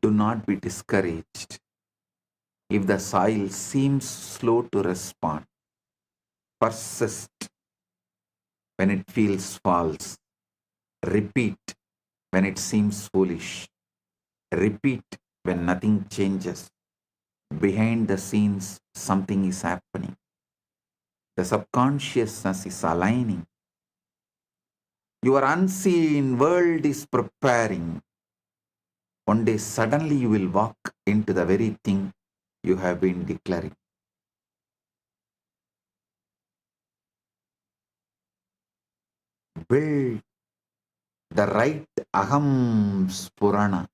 Do not be discouraged if the soil seems slow to respond. Persist when it feels false. Repeat when it seems foolish. Repeat when nothing changes. Behind the scenes, something is happening. The subconsciousness is aligning. Your unseen world is preparing. One day, suddenly, you will walk into the very thing you have been declaring. Build the right Aham Spurana.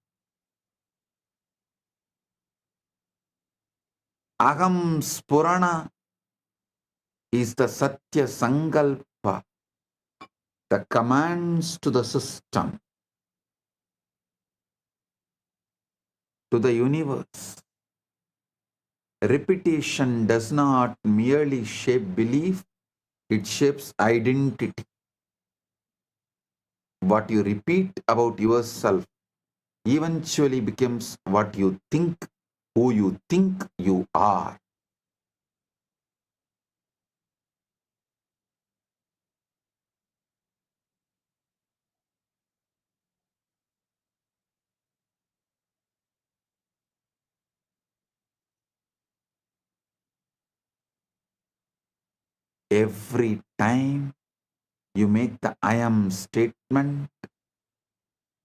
Aham Spurana is the Satya Sankalpa, the commands to the system, to the universe. Repetition does not merely shape belief, it shapes identity. What you repeat about yourself eventually becomes what you think, who you think you are. Every time you make the I am statement,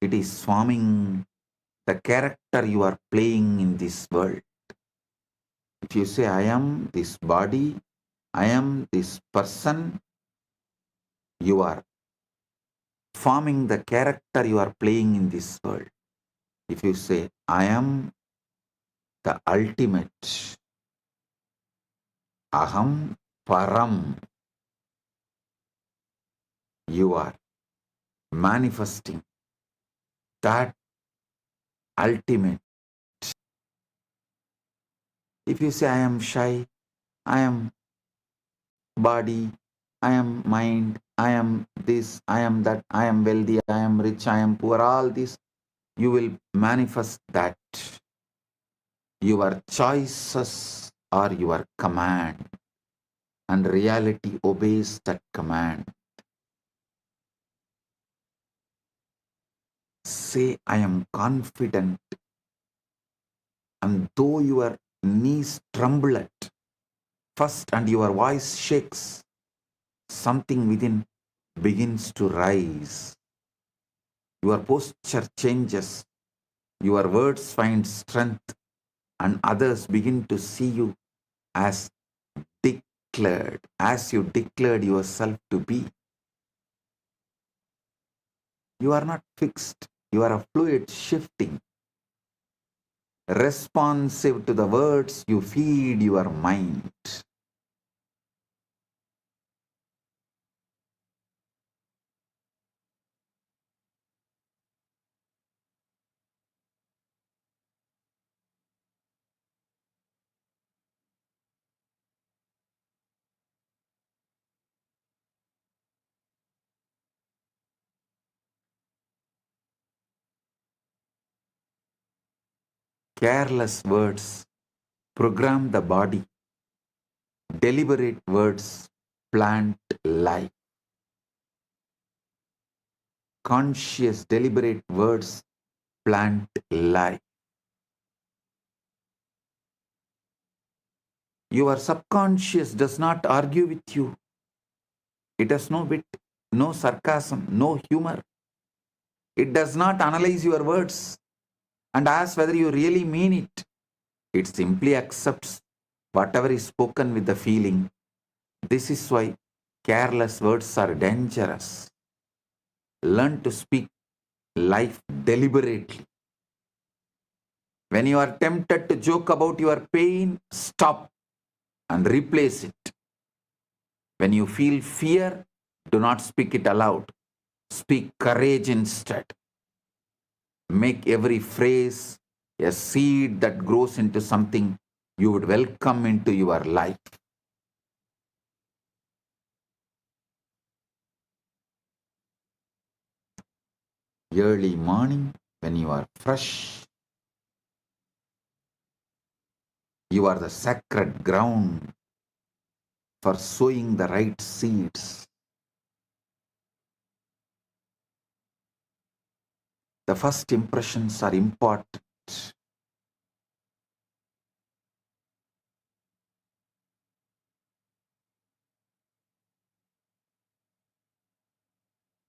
it is forming the character you are playing in this world. If you say, I am this body, I am this person, you are forming the character you are playing in this world. If you say, I am the ultimate, Aham Param, you are manifesting that ultimate. If you say, I am shy, I am body, I am mind, I am this, I am that, I am wealthy, I am rich, I am poor, all this, you will manifest that. Your choices are your command, and reality obeys that command. Say, I am confident, and though your knees tremble at first and your voice shakes, something within begins to rise. Your posture changes. your words find strength and others begin to see you as declared, as you declared yourself to be. You are not fixed. You are a fluid shifting, responsive to the words you feed your mind. Careless words program the body. Deliberate words plant life. Conscious, deliberate words plant life. Your subconscious does not argue with you. It has no wit, no sarcasm, no humor. It does not analyze your words and ask whether you really mean it. It simply accepts whatever is spoken with the feeling. This is why careless words are dangerous. Learn to speak life deliberately. When you are tempted to joke about your pain, stop and replace it. When you feel fear, do not speak it aloud. Speak courage instead. Make every phrase a seed that grows into something you would welcome into your life. Early morning, when you are fresh, you are the sacred ground for sowing the right seeds. The first impressions are important.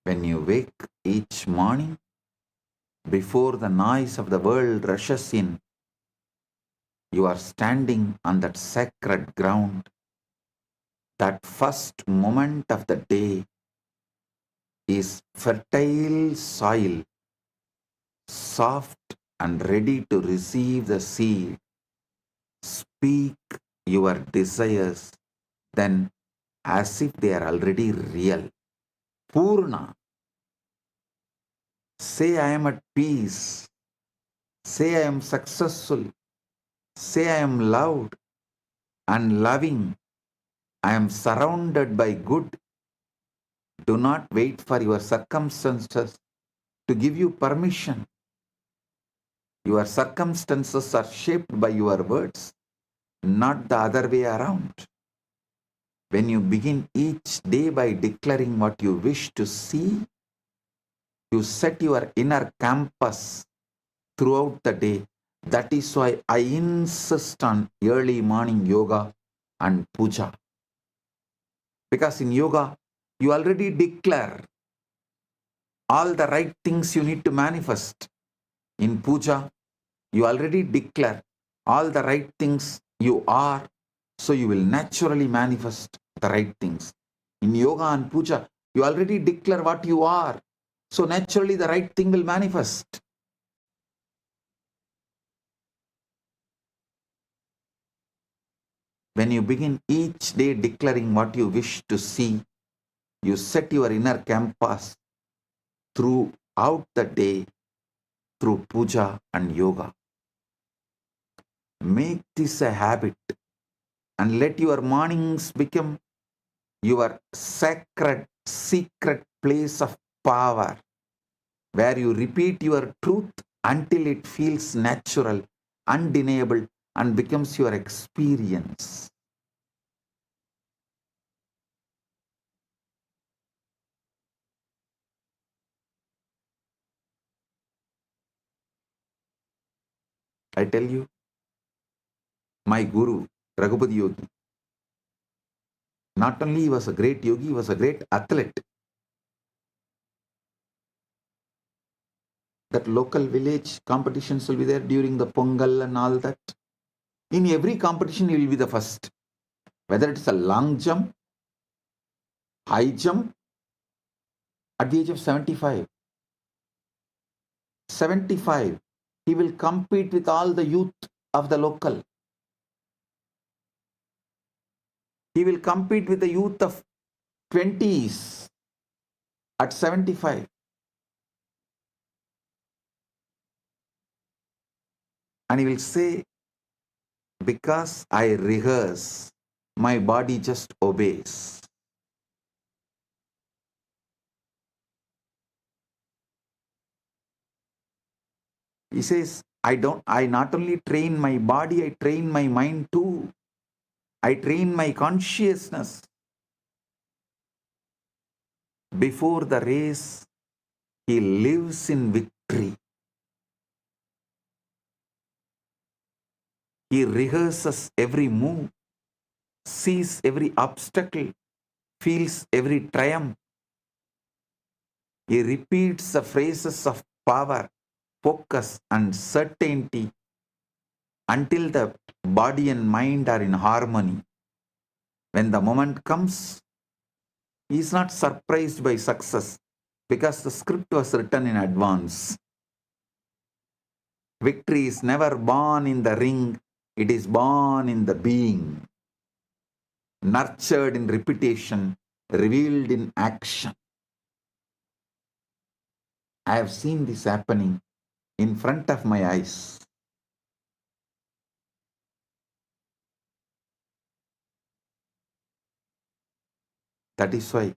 When you wake each morning, before the noise of the world rushes in, you are standing on that sacred ground. That first moment of the day is fertile soil, soft and ready to receive the seed. Speak your desires then as if they are already real. Purna. Say I am at peace. Say I am successful. Say I am loved and loving. I am surrounded by good. Do not wait for your circumstances to give you permission. Your circumstances are shaped by your words, not the other way around. When you begin each day by declaring what you wish to see, you set your inner compass throughout the day. That is why I insist on early morning yoga and puja. Because in yoga, you already declare all the right things you need to manifest. In puja, you already declare all the right things you are, so you will naturally manifest the right things. In yoga and puja, you already declare what you are, so naturally the right thing will manifest. When you begin each day declaring what you wish to see, you set your inner compass throughout the day through puja and yoga. Make this a habit and let your mornings become your sacred, secret place of power, where you repeat your truth until it feels natural, undeniable, and becomes your experience. I tell you, my guru, Raghupati Yogi, not only he was a great yogi, he was a great athlete. that local village competitions will be there during the Pongal and all that. In every competition, he will be the first. Whether it's a long jump, high jump, at the age of 75, he will compete with all the youth of the local. He will compete with the youth of 20s at 75. And he will say, because I rehearse, my body just obeys. He says, I not only train my body, I train my mind too. I train my consciousness. Before the race, he lives in victory. He rehearses every move, sees every obstacle, feels every triumph. He repeats the phrases of power, focus, and certainty until the body and mind are in harmony. When the moment comes, he is not surprised by success because the script was written in advance. Victory is never born in the ring, it is born in the being, nurtured in repetition, revealed in action. I have seen this happening in front of my eyes. That is why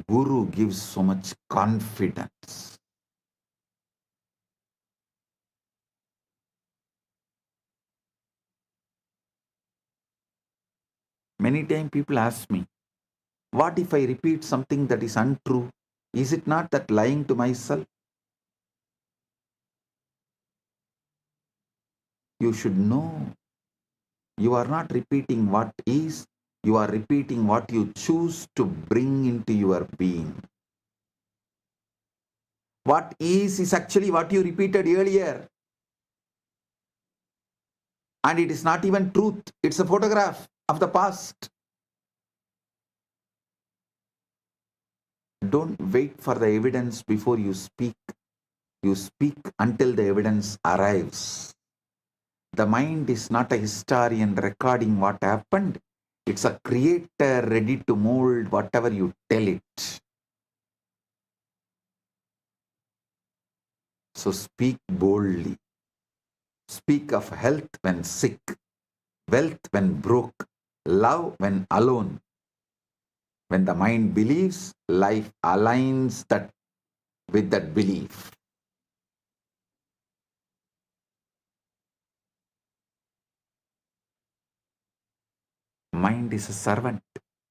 Guru gives so much confidence. Many times people ask me, what if I repeat something that is untrue? Is it not that lying to myself? You should know. You are not repeating what is, you are repeating what you choose to bring into your being. What is actually what you repeated earlier. And it is not even truth, it's a photograph of the past. Don't wait for the evidence before you speak. You speak until the evidence arrives. The mind is not a historian recording what happened. It's a creator ready to mold whatever you tell it. So speak boldly. Speak of health when sick, wealth when broke, love when alone. When the mind believes, life aligns that with that belief. Mind is a servant,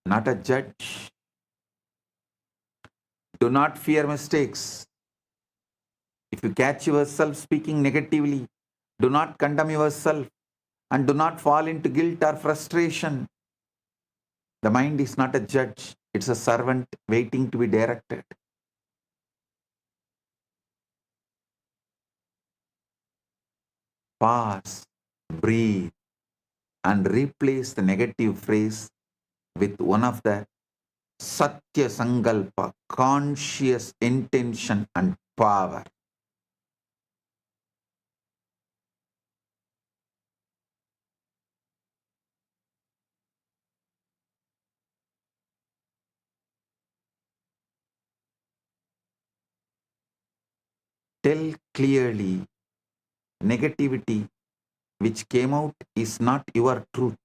not a judge. Do not fear mistakes. If you catch yourself speaking negatively, do not condemn yourself and do not fall into guilt or frustration. The mind is not a judge, it's a servant waiting to be directed. Pause, breathe, and replace the negative phrase with one of the Satya Sankalpa, conscious intention and power. Tell clearly, negativity which came out is not your truth.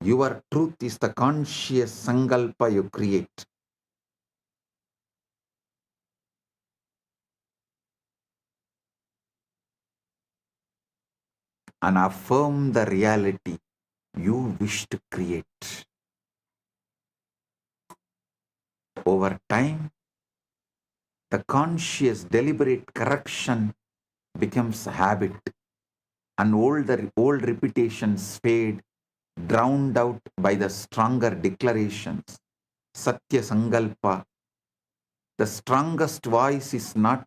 Your truth is the conscious Sankalpa you create. And affirm the reality you wish to create. Over time, the conscious deliberate correction becomes a habit and old repetitions fade, drowned out by the stronger declarations. Satya Sankalpa. The strongest voice is not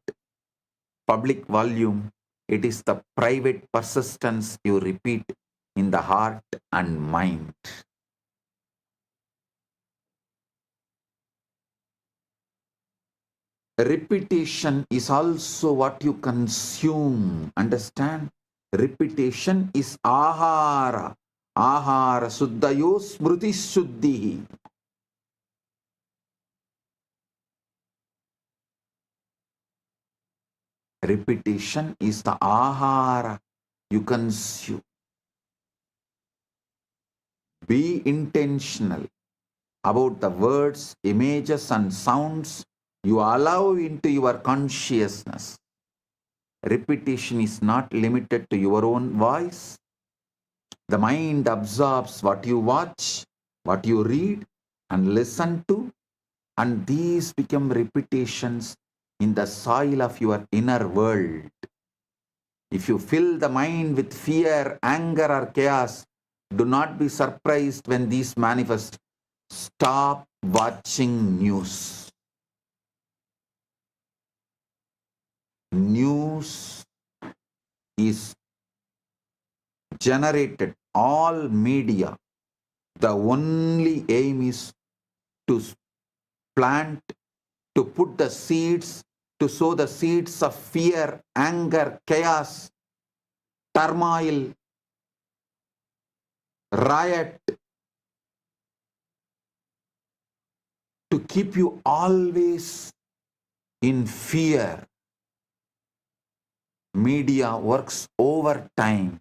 public volume. It is the private persistence you repeat in the heart and mind. Repetition is also what you consume. Understand? Repetition is ahara. Ahara suddhayo smruti shuddhi. Repetition is the ahara you consume. Be intentional about the words, images, and sounds you allow into your consciousness. Repetition is not limited to your own voice. The mind absorbs what you watch, what you read, and listen to, and these become repetitions in the soil of your inner world. If you fill the mind with fear, anger, or chaos, do not be surprised when these manifest. Stop watching news. News is generated, all media. The only aim is to plant, to put the seeds, to sow the seeds of fear, anger, chaos, turmoil, riot, to keep you always in fear. Media works overtime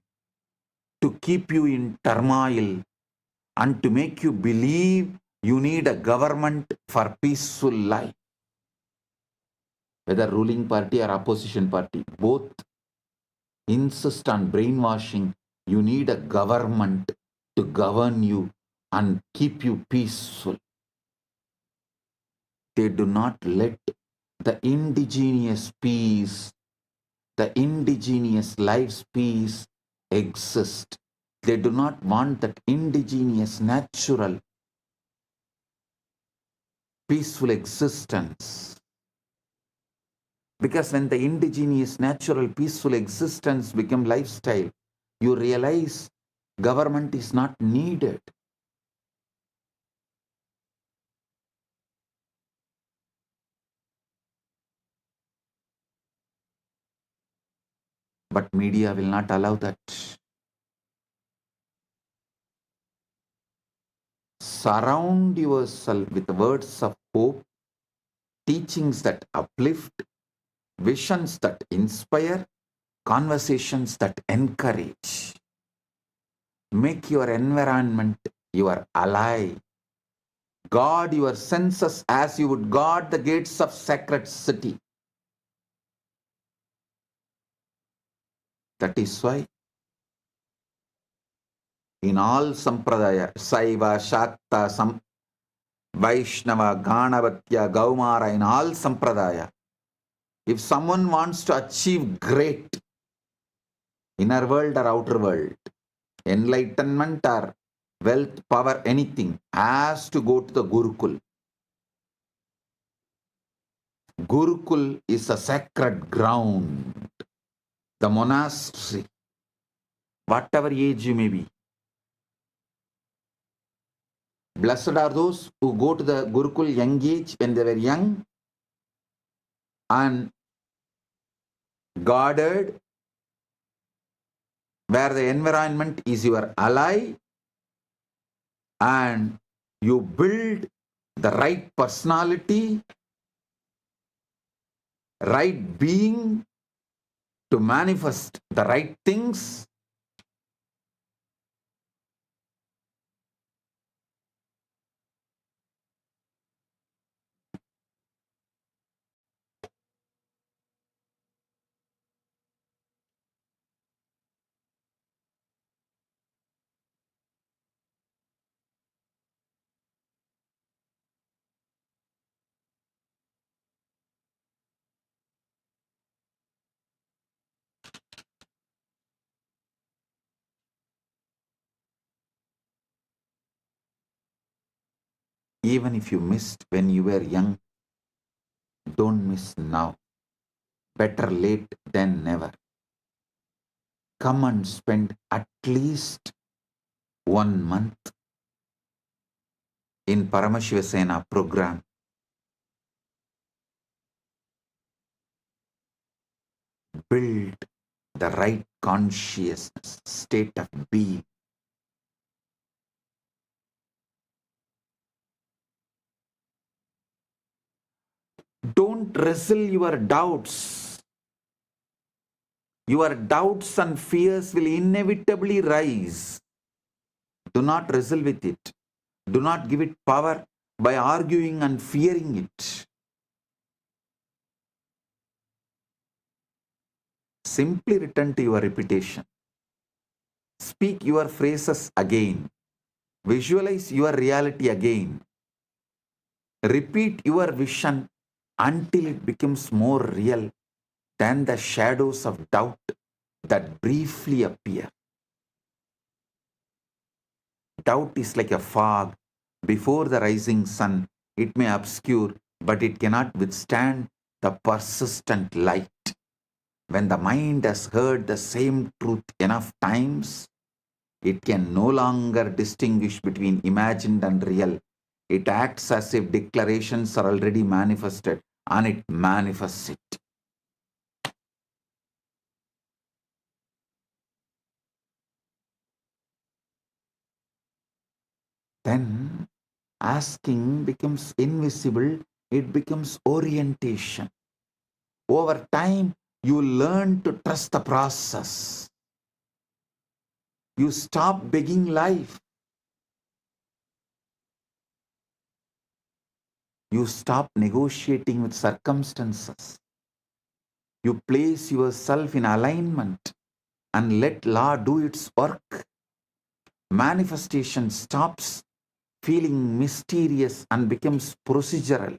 to keep you in turmoil and to make you believe you need a government for peaceful life. Whether ruling party or opposition party, both insist on brainwashing. You need a government to govern you and keep you peaceful. They do not let the indigenous peace, the indigenous life's peace exist. They do not want that indigenous, natural, peaceful existence. Because when the indigenous, natural, peaceful existence become lifestyle, you realize government is not needed. But media will not allow that. Surround yourself with words of hope, teachings that uplift, visions that inspire, conversations that encourage. Make your environment your ally. Guard your senses as you would guard the gates of sacred city. That is why in all sampradaya, Saiva, Shakta, Vaishnava, Ganavatya, Gaumara, in all sampradaya, if someone wants to achieve great inner world or outer world, enlightenment or wealth, power, anything, has to go to the Gurukul. Gurukul is a sacred ground, the monastery, whatever age you may be. Blessed are those who go to the Gurukul young age when they were young and guarded, where the environment is your ally and you build the right personality, right being to manifest the right things. Even if you missed when you were young, don't miss now. better late than never. Come and spend at least 1 month in Paramashiva program. Build the right consciousness, state of being. Don't wrestle your doubts. Your doubts and fears will inevitably rise. Do not wrestle with it. Do not give it power by arguing and fearing it. Simply return to your repetition. Speak your phrases again. Visualize your reality again. Repeat your vision until it becomes more real than the shadows of doubt that briefly appear. Doubt is like a fog before the rising sun. It may obscure, but it cannot withstand the persistent light. When the mind has heard the same truth enough times, it can no longer distinguish between imagined and real. It acts as if declarations are already manifested, and it manifests it. Then asking becomes invisible, it becomes orientation. Over time, you learn to trust the process. You stop begging life. You stop negotiating with circumstances. You place yourself in alignment and let law do its work. Manifestation stops feeling mysterious and becomes procedural.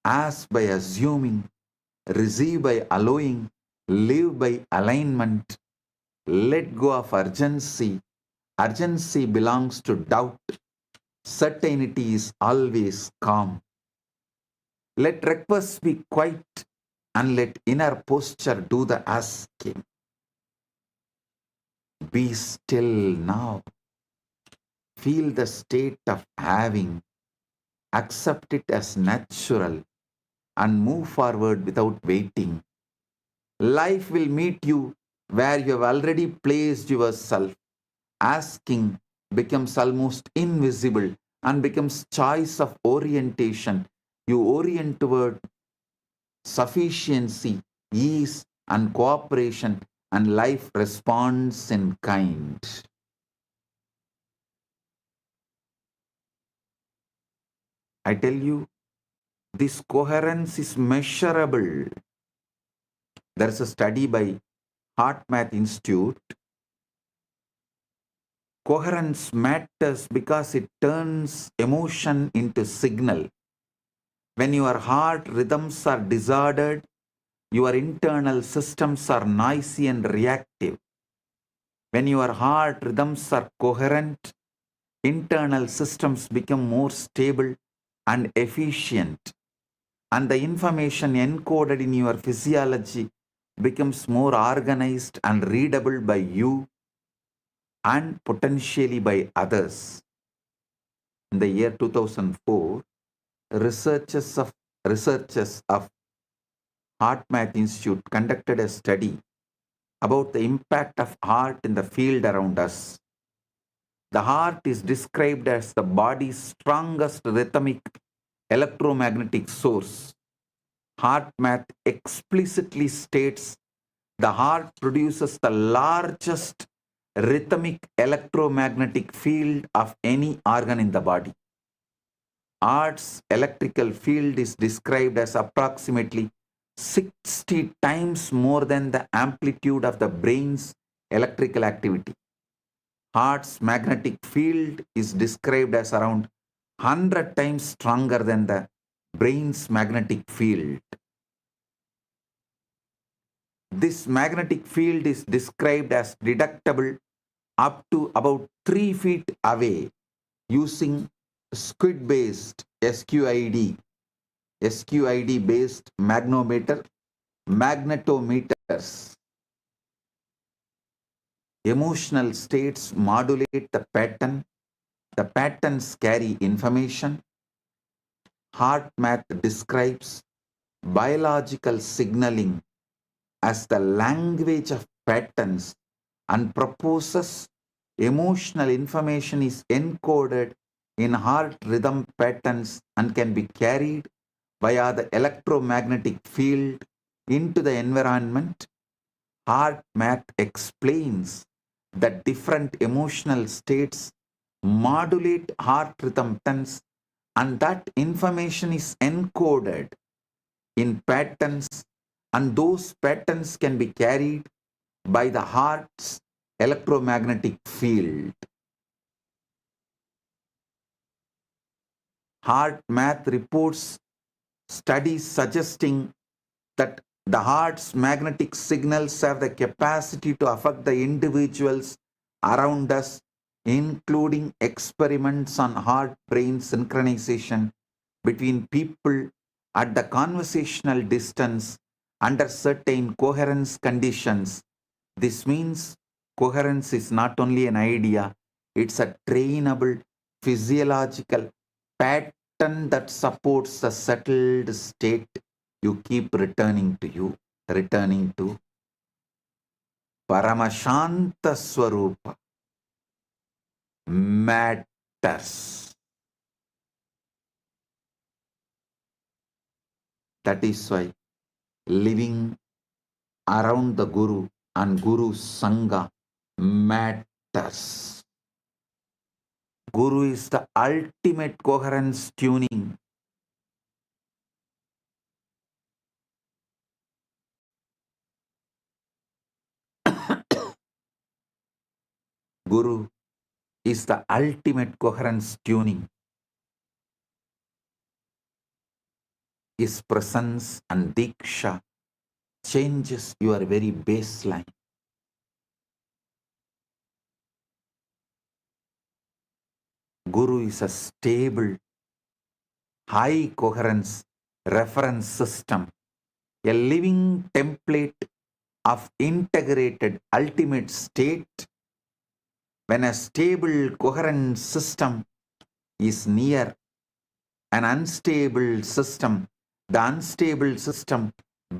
Ask by assuming, receive by allowing, live by alignment. Let go of urgency. Urgency belongs to doubt. Certainty is always calm. Let requests be quiet and let inner posture do the asking. Be still now. Feel the state of having. Accept it as natural and move forward without waiting. Life will meet you where you have already placed yourself. Asking becomes almost invisible and becomes choice of orientation. You orient toward sufficiency, ease, and cooperation, and life responds in kind. I tell you, this coherence is measurable. There is a study by Heart Math Institute. Coherence matters because it turns emotion into signal. When your heart rhythms are disordered, your internal systems are noisy and reactive. When your heart rhythms are coherent, internal systems become more stable and efficient, and the information encoded in your physiology becomes more organized and readable by you and potentially by others. In the year 2004, researchers of Heart Math Institute conducted a study about the impact of heart in the field around us. The heart is described as the body's strongest rhythmic electromagnetic source. Heart Math explicitly states the heart produces the largest rhythmic electromagnetic field of any organ in the body. Heart's electrical field is described as approximately 60 times more than the amplitude of the brain's electrical activity. Heart's magnetic field is described as around 100 times stronger than the brain's magnetic field. This magnetic field is described as deductible up to about 3 feet away using squid-based SQID. SQID based magnetometers. Emotional states modulate the pattern. The patterns carry information. Heart math describes biological signaling as the language of patterns and proposes emotional information is encoded in heart rhythm patterns and can be carried via the electromagnetic field into the environment. Heart math explains that different emotional states modulate heart rhythm patterns and that information is encoded in patterns and those patterns can be carried by the heart's electromagnetic field. Heart math reports studies suggesting that the heart's magnetic signals have the capacity to affect the individuals around us, including experiments on heart-brain synchronization between people at the conversational distance under certain coherence conditions. This means coherence is not only an idea, it's a trainable physiological pattern that supports a settled state you keep returning to Paramashanta Swarupa matters. That is why living around the Guru and Guru Sangha matters. Guru is the ultimate coherence tuning. Guru is the ultimate coherence tuning. His presence and diksha changes your very baseline. Guru is a stable, high coherence reference system, a living template of integrated ultimate state. When a stable, coherent system is near an unstable system, the unstable system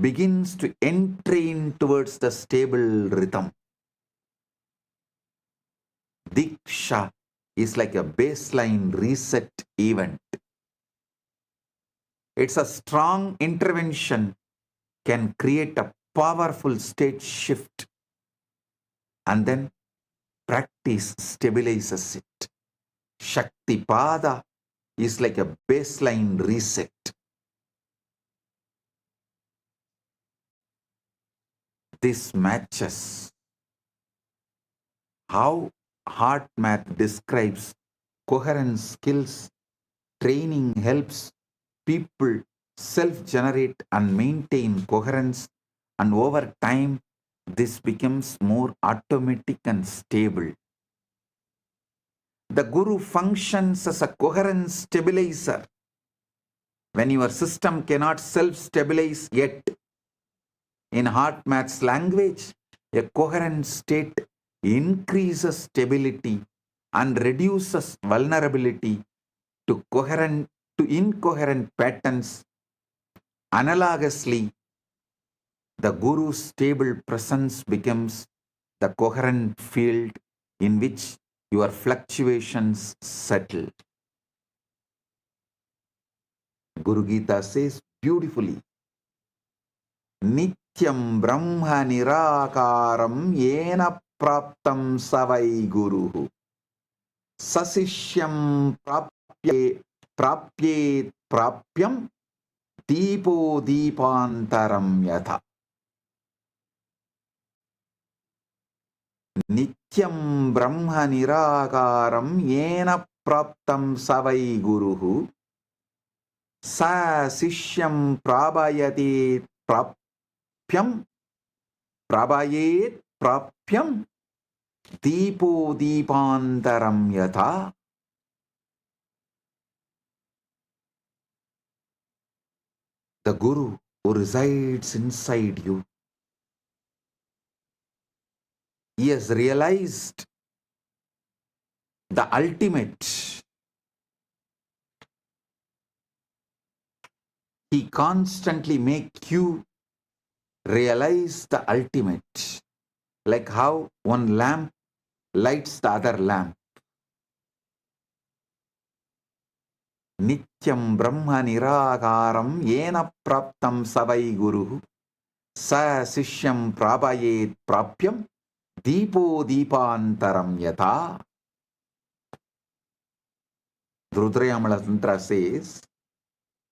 begins to entrain towards the stable rhythm. Diksha is like a baseline reset event. It's a strong intervention, can create a powerful state shift, and then practice stabilizes it. Shaktipada is like a baseline reset. This matches how heart math describes coherence skills. Training helps people self-generate and maintain coherence, and over time this becomes more automatic and stable. The Guru functions as a coherence stabilizer. When your system cannot self-stabilize yet, in heart math's language, a coherent state increases stability and reduces vulnerability to incoherent patterns. Analogously, the Guru's stable presence becomes the coherent field in which your fluctuations settle. Guru Gita says beautifully, Nityam Brahma Nirakaram Yena Praptam Savai Guruhu Sasishyam Prapyet Prapyam Deepo Deepantaram Yatha. Nityam Brahma Nirakaram Yena Praptam Savai Guruhu Sasishyam Prabhayate Prapyam Prabhayet Prapyam Deepo Deepantaram Yatha. the Guru who resides inside you. He has realized the ultimate. He constantly makes you realize the ultimate, like how one lamp lights the other lamp. Nityam Brahma Nirakaram Yena Praptam Savai Guru Sa Sishyam Prabhayet Prapyam Deepo Deepantaram Yata. Rudrayamala Tantra says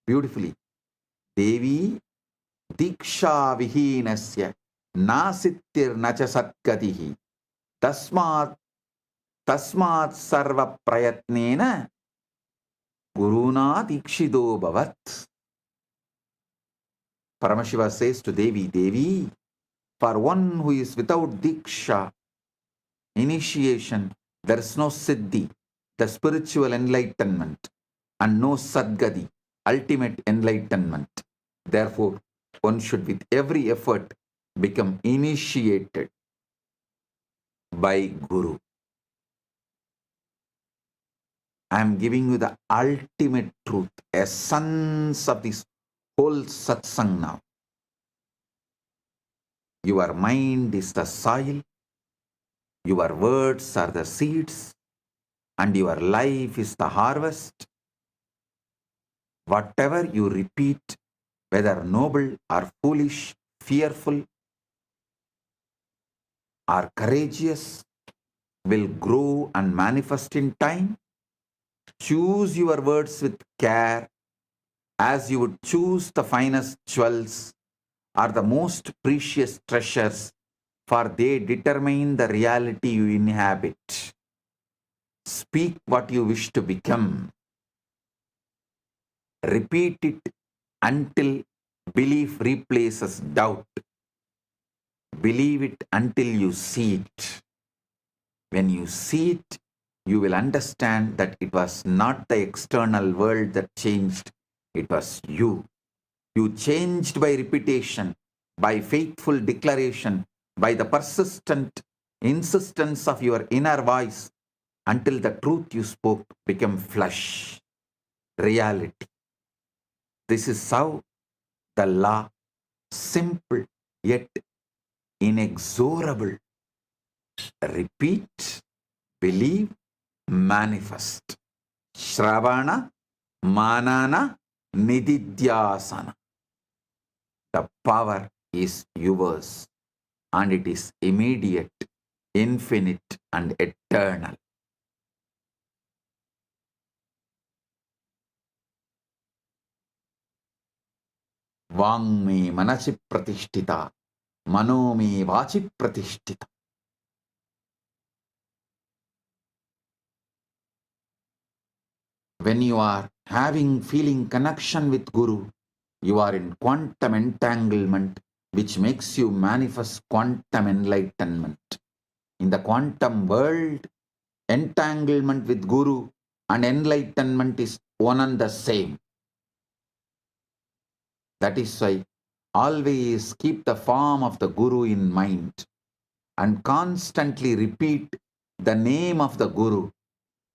beautifully, Devi Diksha Vihinasya Nasittir Nacha Satgatihi Tasmat Sarva Prayatnena Guruna Dikshido Bhavat. Paramashiva says to Devi, Devi, for one who is without Diksha, initiation, there is no Siddhi, the spiritual enlightenment, and no Sadgati, ultimate enlightenment. Therefore, one should with every effort become initiated by Guru. I am giving you the ultimate truth, essence of this whole satsang now. Your mind is the soil, your words are the seeds, and your life is the harvest. Whatever you repeat, whether noble or foolish, fearful or courageous, will grow and manifest in time. Choose your words with care, as you would choose the finest jewels or the most precious treasures, for they determine the reality you inhabit. Speak what you wish to become. Repeat it until belief replaces doubt. Believe it until you see it. When you see it, you will understand that it was not the external world that changed, it was you. You changed by repetition, by faithful declaration, by the persistent insistence of your inner voice, until the truth you spoke became flesh, reality. This is how the law, simple yet inexorable. Repeat, believe, manifest. Shravana, Manana, Nididhyasana. The power is yours, and it is immediate, infinite, and eternal. Vang me manasi pratishtita, mano me vachi pratishtita. When you are feeling connection with Guru, you are in quantum entanglement, which makes you manifest quantum enlightenment. In the quantum world, entanglement with Guru and enlightenment is one and the same. That is why always keep the form of the Guru in mind and constantly repeat the name of the Guru.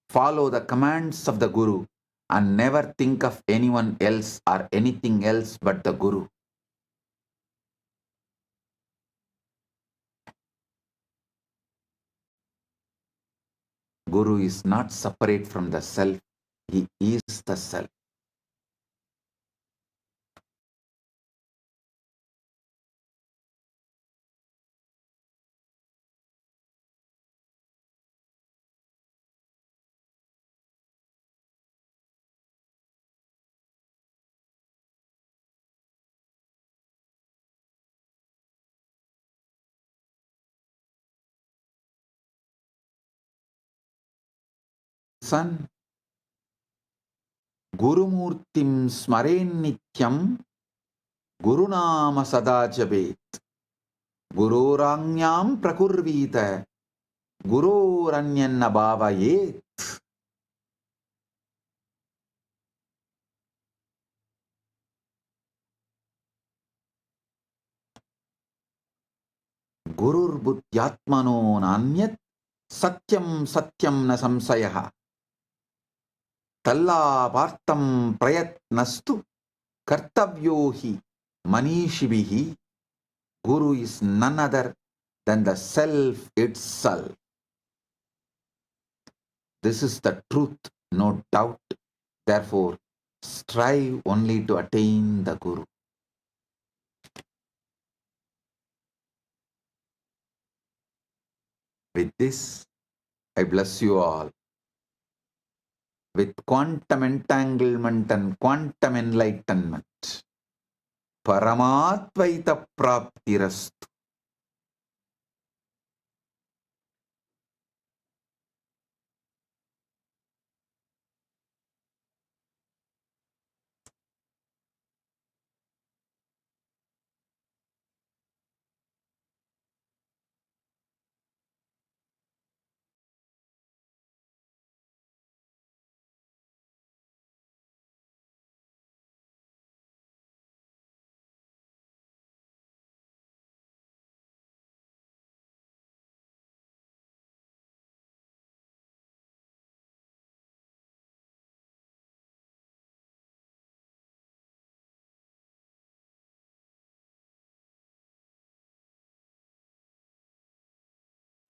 Follow the commands of the Guru and never think of anyone else or anything else but the Guru. Guru is not separate from the self. He is the self. Son, Gurumurtim smaren nityam Gurunama sada jabet Gururanyam prakurvita Gururanyanna bhavayet. Gurur buddhyatmano nanyat satyam satyam na samsayaha. Talla vartam prayatnastu kartavyohi manishibihi. Guru is none other than the self itself. This is the truth, no doubt. Therefore, strive only to attain the Guru. With this, I bless you all with quantum entanglement and quantum enlightenment. Paramatvaita praptirastu.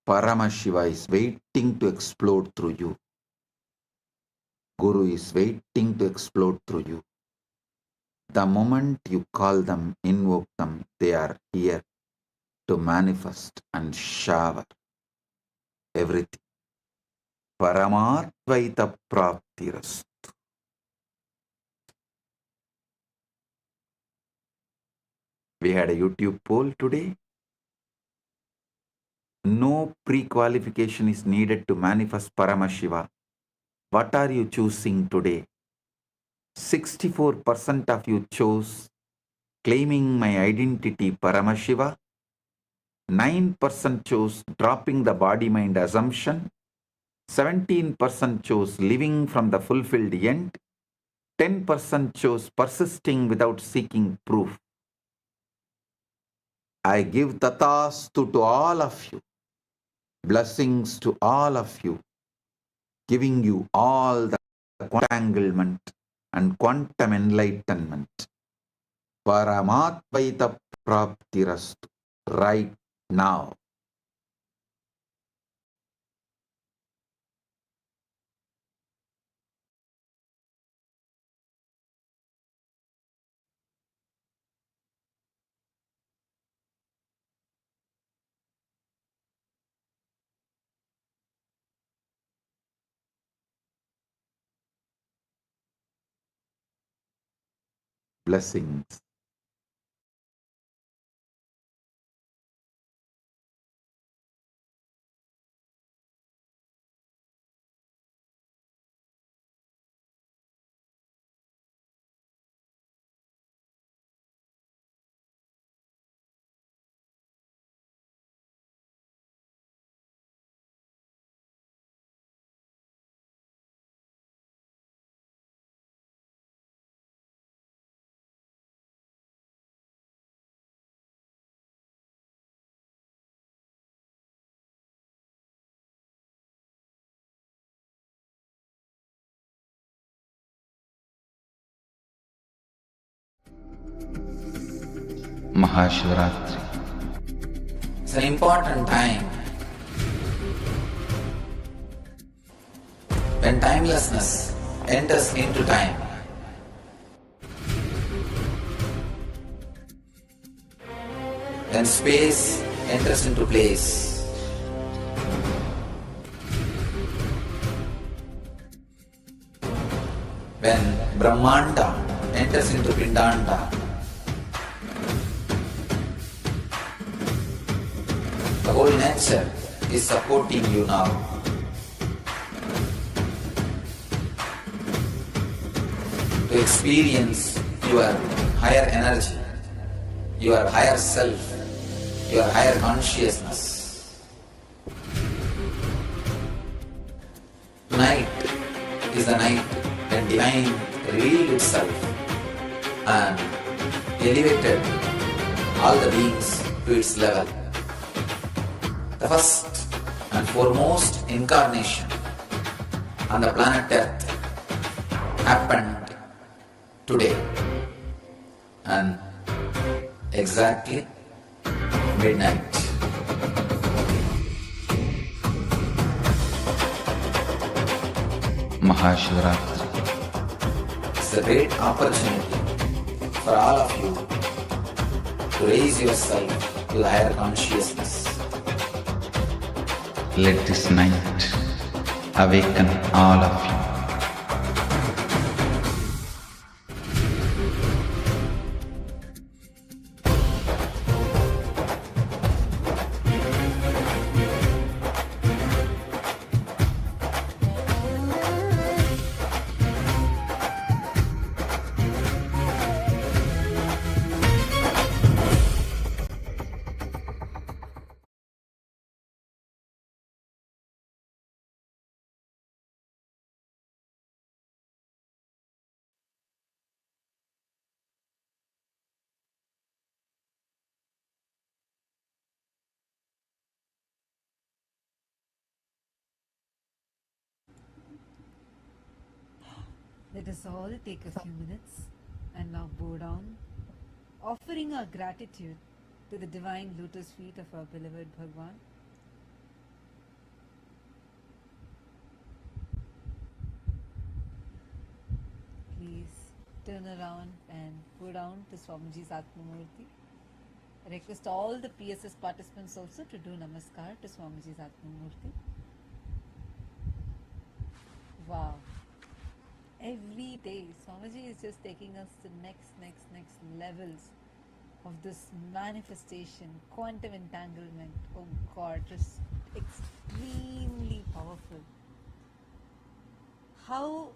Paramashiva is waiting to explode through you. Guru is waiting to explode through you. The moment you call them, invoke them, they are here to manifest and shower everything. Paramatvaita praptirastu. We had a YouTube poll today. No pre-qualification is needed to manifest Paramashiva. What are you choosing today? 64% of you chose claiming my identity Paramashiva. 9% chose dropping the body-mind assumption. 17% chose living from the fulfilled end. 10% chose persisting without seeking proof. I give tatastu to all of you. Blessings to all of you. Giving you all the entanglement and quantum enlightenment. Paramatvaita praptirastu. Right now. Blessings. Maha Shivaratri. It's an important time when timelessness enters into time. When space enters into place. When Brahmanda enters into Pindanda. The whole nature is supporting you now. To experience your higher energy, your higher self, your higher consciousness. Tonight is the night when Divine revealed itself and elevated all the beings to its level. The first and foremost incarnation on the planet Earth happened today and exactly midnight. Maha Shivaratri. It's a great opportunity for all of you to raise yourself to the higher consciousness. Let this night awaken all of you. Let us all take a few minutes and now bow down, offering our gratitude to the divine lotus feet of our beloved Bhagavan. Please turn around and bow down to Swamiji's Atmamurti. I request all the PSS participants also to do Namaskar to Swamiji's Atmamurti. Wow. Every day, Swamiji is just taking us to next levels of this manifestation, quantum entanglement. Oh God, just extremely powerful. How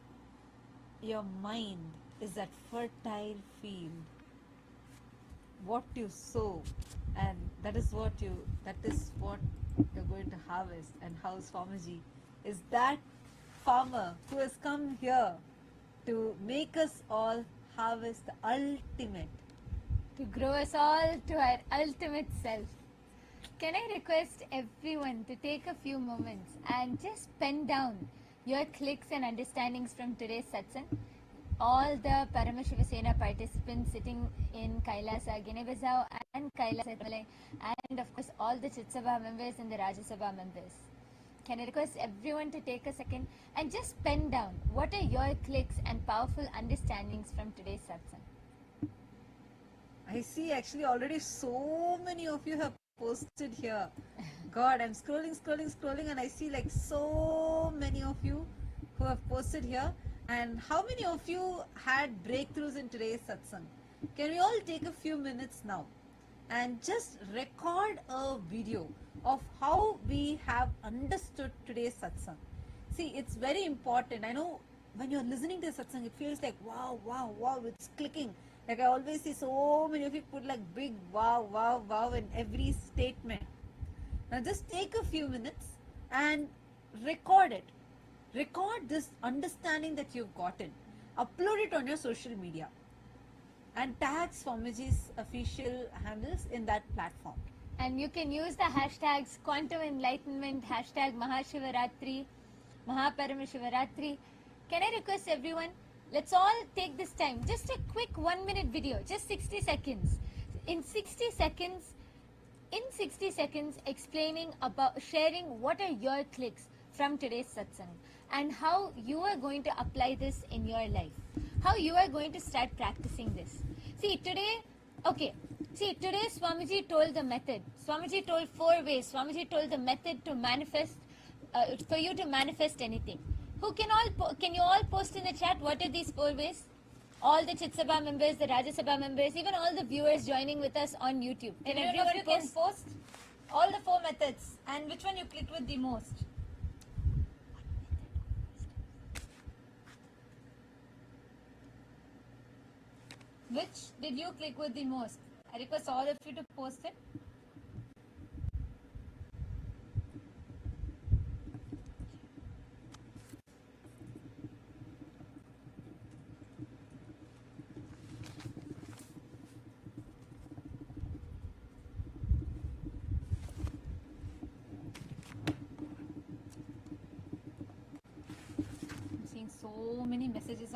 your mind is that fertile field. What you sow, and that is what you're going to harvest. And how Swamiji is that farmer who has come here to make us all harvest the ultimate. To grow us all to our ultimate self. Can I request everyone to take a few moments and just pen down your clicks and understandings from today's satsang? All the Paramashiva Sena participants sitting in Kailasa, Guinea-Bissau and Kailasa, and of course all the Chitsabha members and the Rajya Sabha members. Can I request everyone to take a second and just pen down what are your clicks and powerful understandings from today's satsang? I see actually already so many of you have posted here. God, I'm scrolling and I see like so many of you who have posted here. And how many of you had breakthroughs in today's satsang? Can we all take a few minutes now and just record a video of how we have understood today's satsang? See, it's very important. I know when you're listening to satsang, it feels like wow, it's clicking. Like I always see so many of you put like big wow in every statement. Now just take a few minutes and record it. Record this understanding that you've gotten. Upload it on your social media and tag Swamiji's official handles in that platform. And you can use the hashtags Quantum Enlightenment, hashtag Maha Shivaratri, Maha Paramashivaratri. Can I request everyone, let's all take this time, just a quick 1 minute video, just 60 seconds. In 60 seconds, explaining about, sharing what are your clicks from today's satsang and how you are going to apply this in your life. How you are going to start practicing this. See, today Swamiji told the method. Swamiji told 4 ways. Swamiji told the method to manifest, for you to manifest anything. Can you all post in the chat what are these 4 ways? All the Chitsabha members, the Rajya Sabha members, even all the viewers joining with us on YouTube. Can everyone of you can post all the 4 methods and which one you clicked with the most? Which did you click with the most? I request all of you to post it.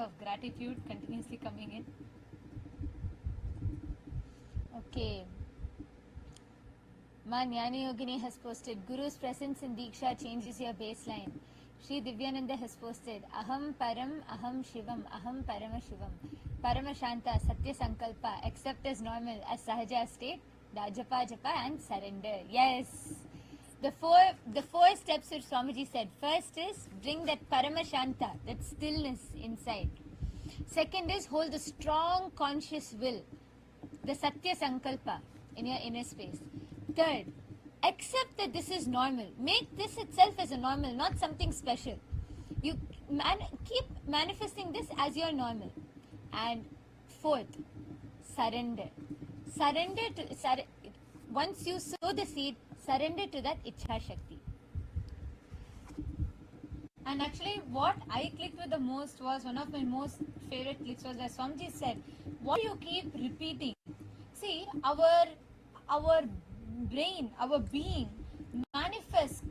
of gratitude continuously coming in. Okay. Ma Jnani Yogini has posted, Guru's presence in Diksha changes your baseline. Shri Divyananda has posted, Aham Param, Aham Shivam, Aham Paramashivam. Paramashanta, Satya Sankalpa, accept as normal, as Sahaja state, Dajapa Japa and surrender. Yes. The four steps which Swamiji said. First is bring that Paramashanta, that stillness inside. Second is hold the strong conscious will, the Satya Sankalpa in your inner space. Third, accept that this is normal. Make this itself as a normal, not something special. You keep manifesting this as your normal. And fourth, surrender. Once you sow the seed, surrender to that Ichha Shakti. And actually, what I clicked with the most was one of my most favorite clicks was where Swamiji said, what you keep repeating. See, our brain, our being manifests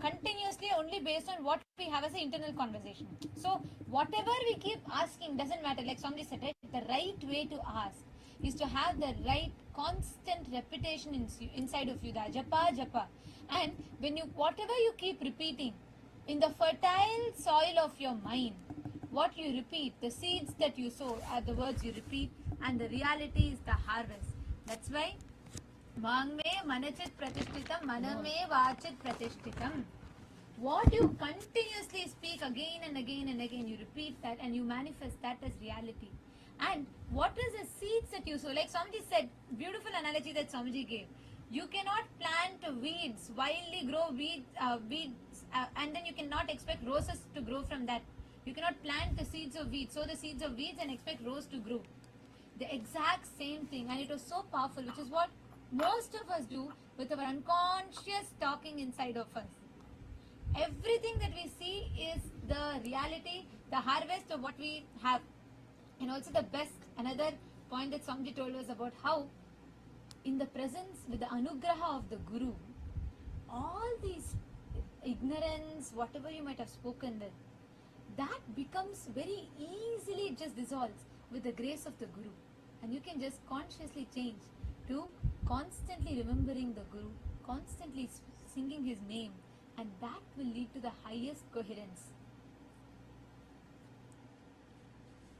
continuously only based on what we have as an internal conversation. So, whatever we keep asking doesn't matter. Like Swamiji said, right? The right way to ask is to have the right constant repetition inside of you, the japa. And when whatever you keep repeating, in the fertile soil of your mind, what you repeat, the seeds that you sow are the words you repeat, and the reality is the harvest. That's why Mang me manachit pratishtitam, maname vachit pratishtitam. What you continuously speak again and again and again, you repeat that and you manifest that as reality. And what is the seeds that you sow? Like Swamiji said, beautiful analogy that Swamiji gave. You cannot plant weeds, wildly grow weeds, and then you cannot expect roses to grow from that. You cannot plant the seeds of weeds, sow the seeds of weeds and expect rose to grow. The exact same thing, and it was so powerful, which is what most of us do with our unconscious talking inside of us. Everything that we see is the reality, the harvest of what we have. And also the best, another point that Swamiji told us about how in the presence with the anugraha of the Guru, all these ignorance, whatever you might have spoken with, that becomes very easily just dissolves with the grace of the Guru. And you can just consciously change to constantly remembering the Guru, constantly singing his name, and that will lead to the highest coherence.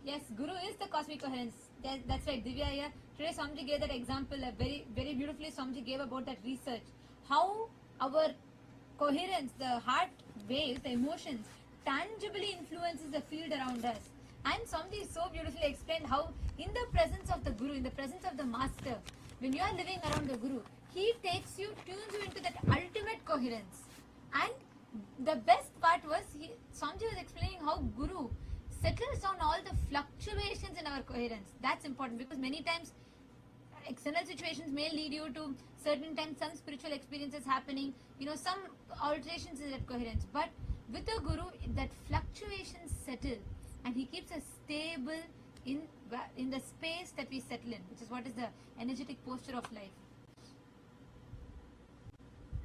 Yes, Guru is the cosmic coherence. That's right, Divya here. Today Swamiji gave that example, very, very beautifully Swamiji gave about that research. How our coherence, the heart waves, the emotions, tangibly influences the field around us. And Swamiji so beautifully explained how in the presence of the Guru, in the presence of the Master, when you are living around the Guru, he takes you, tunes you into that ultimate coherence. And the best part was, Swamiji was explaining how Guru settles down all the fluctuations in our coherence. That's important because many times external situations may lead you to certain times some spiritual experiences happening, some alterations in that coherence. But with the Guru, that fluctuations settle and he keeps us stable in the space that we settle in, which is what is the energetic posture of life.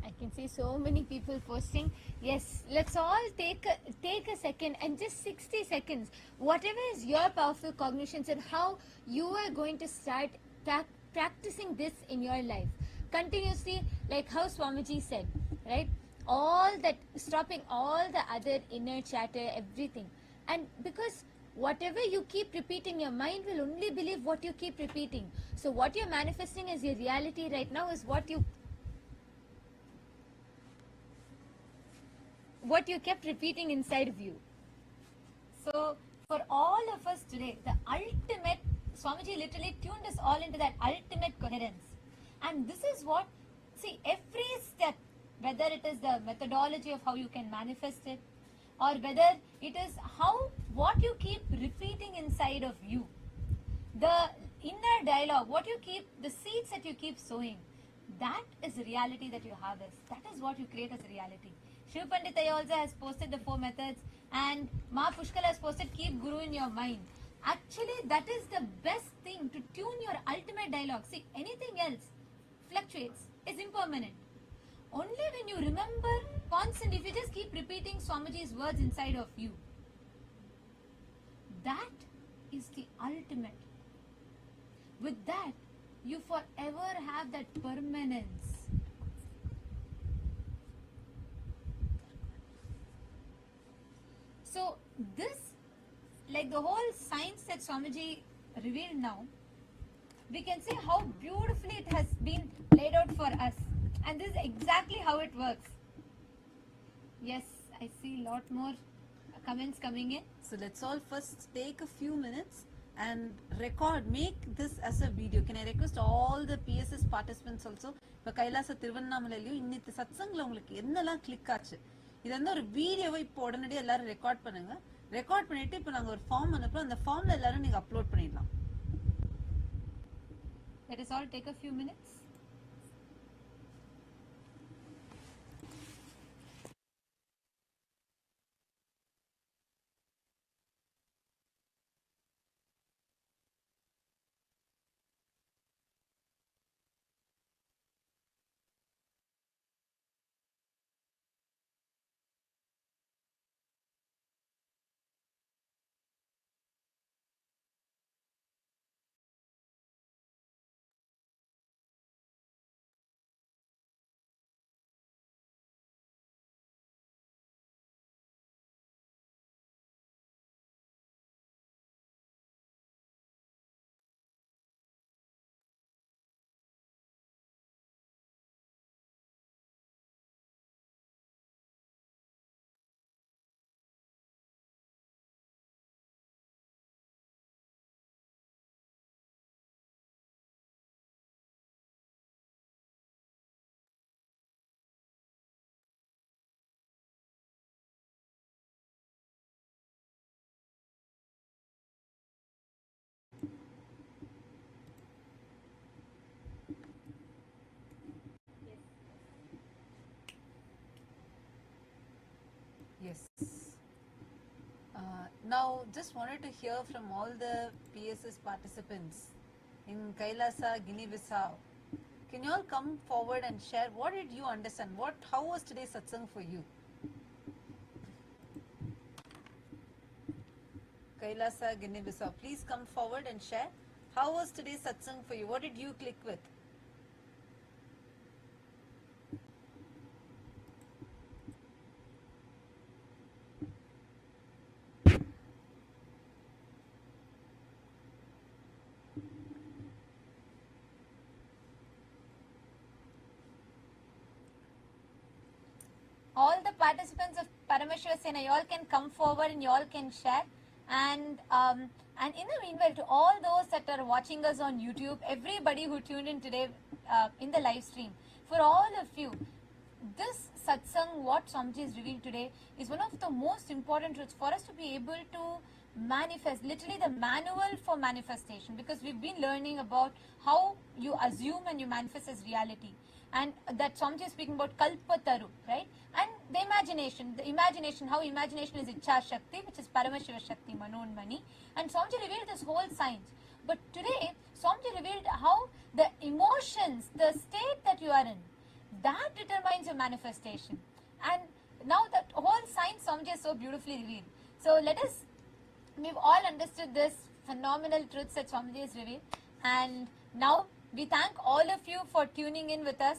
I can see so many people posting. Yes, let's all take a second and just 60 seconds. Whatever is your powerful cognitions and how you are going to start practicing this in your life. Continuously, like how Swamiji said, right? All that, stopping all the other inner chatter, everything. And because whatever you keep repeating, your mind will only believe what you keep repeating. So what you're manifesting as your reality right now is what you kept repeating inside of you. So for all of us today, the ultimate, Swamiji literally tuned us all into that ultimate coherence. And this is what, see, every step, whether it is the methodology of how you can manifest it, or whether it is what you keep repeating inside of you, the inner dialogue, the seeds that you keep sowing, that is the reality that you harvest. That is what you create as a reality. Shiv Pandita also has posted the 4 methods, and Ma Pushkala has posted keep Guru in your mind. Actually, that is the best thing to tune your ultimate dialogue. See, anything else fluctuates, is impermanent. Only when you remember constantly, if you just keep repeating Swamiji's words inside of you, That is the ultimate. With that, you forever have that permanence. So this, like the whole science that Swamiji revealed now, we can see how beautifully it has been laid out for us. And this is exactly how it works. Yes, I see a lot more comments coming in. So let's all first take a few minutes and record, make this as a video. Can I request all the PSS participants also? இப்போ கைலாச திருவண்ணாமலையிலையும் இன்னைக்கு சத்சங்ல உங்களுக்கு என்னெல்லாம் click ஆச்சு இது வந்து ஒரு வீடியோவை இப்போ உடனடியாக எல்லாரும் ரெக்கார்ட் பண்ணுங்க. ரெக்கார்ட் பண்ணிட்டு இப்போ நாங்கள் ஒரு ஃபார்ம் அனுப்புறோம். அந்த ஃபார்ம்ல எல்லாரும் நீங்க அப்லோட் பண்ணிடலாம். Let us all take a few minutes. Yes. Now, just wanted to hear from all the PSS participants in Kailasa, Guinea-Bissau. Can you all come forward and share what did you understand? How was today's satsang for you? Kailasa, Guinea-Bissau, please come forward and share. How was today's satsang for you? What did you click with? All the participants of Paramashiva Sena, you all can come forward and you all can share. And in the meanwhile, to all those that are watching us on YouTube, everybody who tuned in today in the live stream, for all of you, this satsang, what Swamiji has revealed today, is one of the most important truths for us to be able to manifest, literally the manual for manifestation, because we've been learning about how you assume and you manifest as reality. And that Swamiji is speaking about Kalpataru, right? And the imagination, how imagination is Ichha Shakti, which is Paramashiva Shakti, Manon Mani. And Swamiji revealed this whole science. But today, Swamiji revealed how the emotions, the state that you are in, that determines your manifestation. And now that whole science Swamiji has so beautifully revealed. So we've all understood this phenomenal truths that Swamiji has revealed. And now we thank all of you for tuning in with us.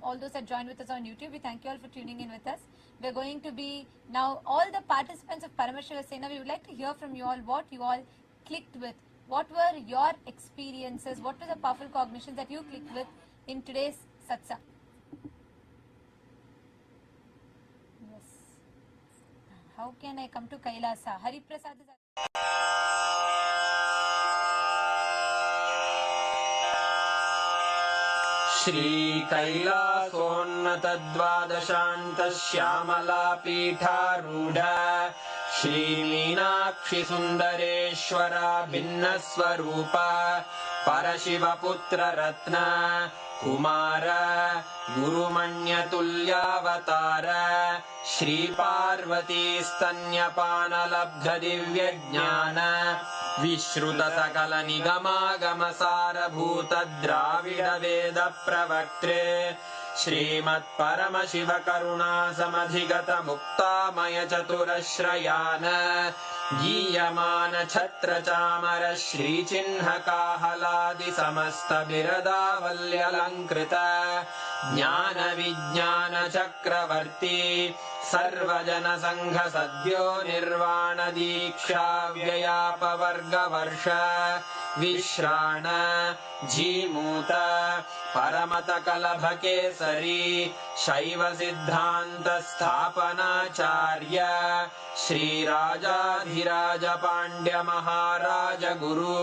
All those that joined with us on YouTube, we thank you all for tuning in with us. We're going to be now, all the participants of Paramashiva Sena, we would like to hear from you all what you all clicked with. What were your experiences? What were the powerful cognitions that you clicked with in today's satsang? Yes. How can I come to Kailasa? Hari Prasad is... श्रीकैलासोन्नतद्वादशान्तश्यामलापीठारूढ श्रीमीनाक्षिसुन्दरेश्वरा भिन्नस्वरूप परशिवपुत्ररत्न Kumar गुरुमण्यतुल्यावतार श्रीपार्वतीस्तन्यपानलब्धदिव्यज्ञान विश्रुतसकलनिगमागमसारभूतद्राविडवेदप्रवक्त्रे श्रीमत्परमशिवकरुणासमधिगतमुक्तामयचतुरश्रयान् गीयमान छत्र चामर श्रीचिह्न काहलादि समस्त बिरदावल्यलङ्कृत ज्ञान विज्ञान चक्रवर्ती सर्वजन संघ सद्यो निर्वाण दीक्षा व्ययापवर्गवर्ष विश्राण जीमूत परमत कलभ केसरी शैव सिद्धान्त स्थापनाचार्य श्रीराजाधिराज पाण्ड्य महाराज गुरु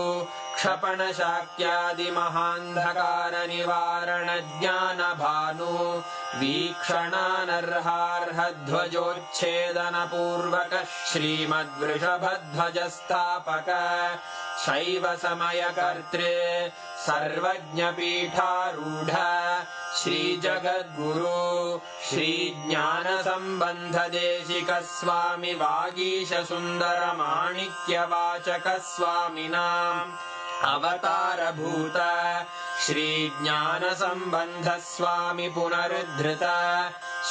क्षपण शाक्यादि महान्धकार निवारण ज्ञान भानु वीक्षणानर्हार्ह ध्वजोच्छेदन पूर्वक श्रीमद्वृषभध्वज स्थापक शैव समय कर्तृ सर्वज्ञ पीठारूढ़ श्री जगद्गुरु श्री ज्ञान संबंध देशिक स्वामी वागीश सुंदर माणिक्य वाचक स्वामिनाम् अवतार भूत श्री ज्ञान संबंध स्वामी पुनरुद्धृत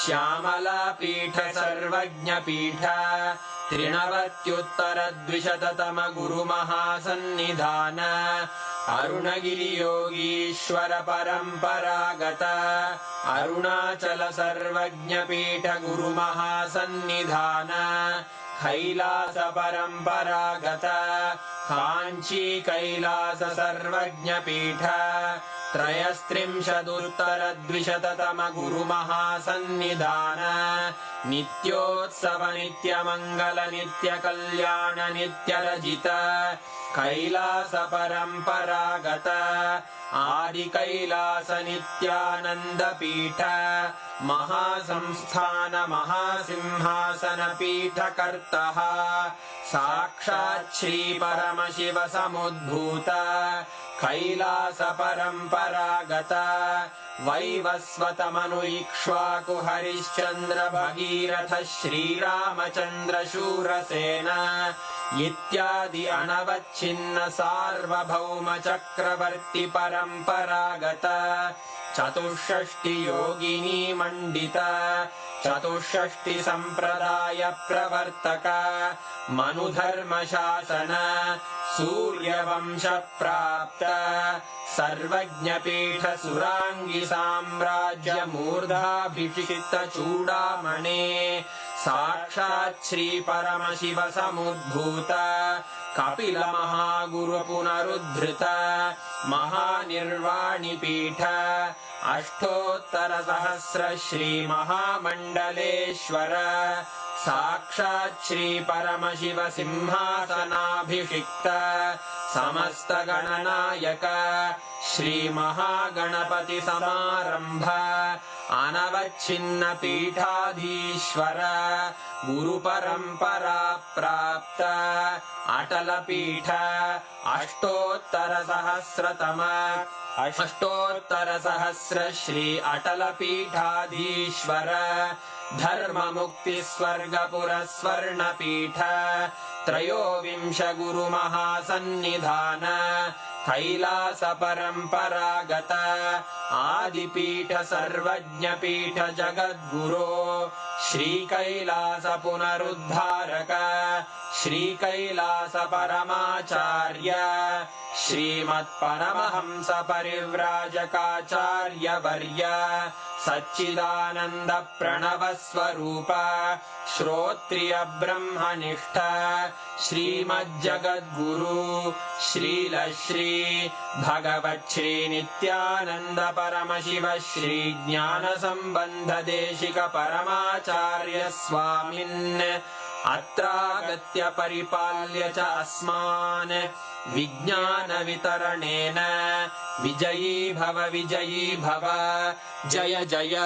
श्यामला पीठ सर्वज्ञ पीठ त्रिनवत्युत्तर द्विशततम गुरु महासन्निधान अरुणगिरि योगीश्वर परंपरागत अरुणाचल सर्वज्ञ पीठ गुरु महासन्निधान कैलास परंपरागत कांची कैलास सर्वज्ञ पीठ त्रयस्त्रिंशदुत्तर द्विशततम गुरु महासन्निधान नित्योत्सव नित्य मंगल नित्य कल्याण नित्य रजित कैलास परंपरागत आदि कैलास नित्यानंद पीठ महासंस्थान महासिंहासन पीठ कर्तः साक्षात् श्री परमशिव समुद्भूत कैलास परंपरागत वैवस्वत मनु इक्ष्वाकु हरिश्चंद्र भगीरथ श्रीरामचंद्र शूरसेन इत्यादि अनवच्छिन्न सार्वभौम चक्रवर्ती परंपरागत चतुष्षष्टि योगिनी मंडित चतुष्षष्टि संप्रदाय प्रवर्तक मनुधर्म शासन सूर्यवंश प्राप्त सर्वज्ञ पीठ सुरांगी साम्राज्य मूर्धाभिषिक्त चूड़ामणे साक्षात् श्री परमशिव समुद्भूत कपिल महागुरु पुनरुद्धृत महानिर्वाणि पीठ अष्टोत्तर सहस्र श्री महामंडलेश्वर साक्षात् श्री परमशिव सिंहासनाभिषिक्त समस्त गणनायक श्री महागणपति समारंभ अनवच्छिन्न पीठाधीश्वर गुरु परंपरा प्राप्त अटल पीठ अष्टोत्तर सहस्र श्री अटल पीठाधीश्वर धर्म मुक्ति स्वर्गपुर स्वर्ण पीठ त्रयोविंश गुरु महासन्निधान कैलास परंपरागत आदिपीठ सर्वज्ञ पीठ जगद्गुरो श्री कैलास पुनरुद्धारक श्री कैलास परमाचार्य श्रीमत्परमहंस परिव्राजकाचार्य वर्य सच्चिदानंद प्रणव स्वरूप श्रोत्रिय ब्रह्मनिष्ठ श्रीमज्जगद्गुरु श्रील श्री भगवत् श्री नित्यानंद परमशिव श्री ज्ञान संबंध देशिक परमाचार्य स्वामिन् अत्रागत्य परिपाल्य च अस्मान् विज्ञान वितरणेन विजयी भव जय जय।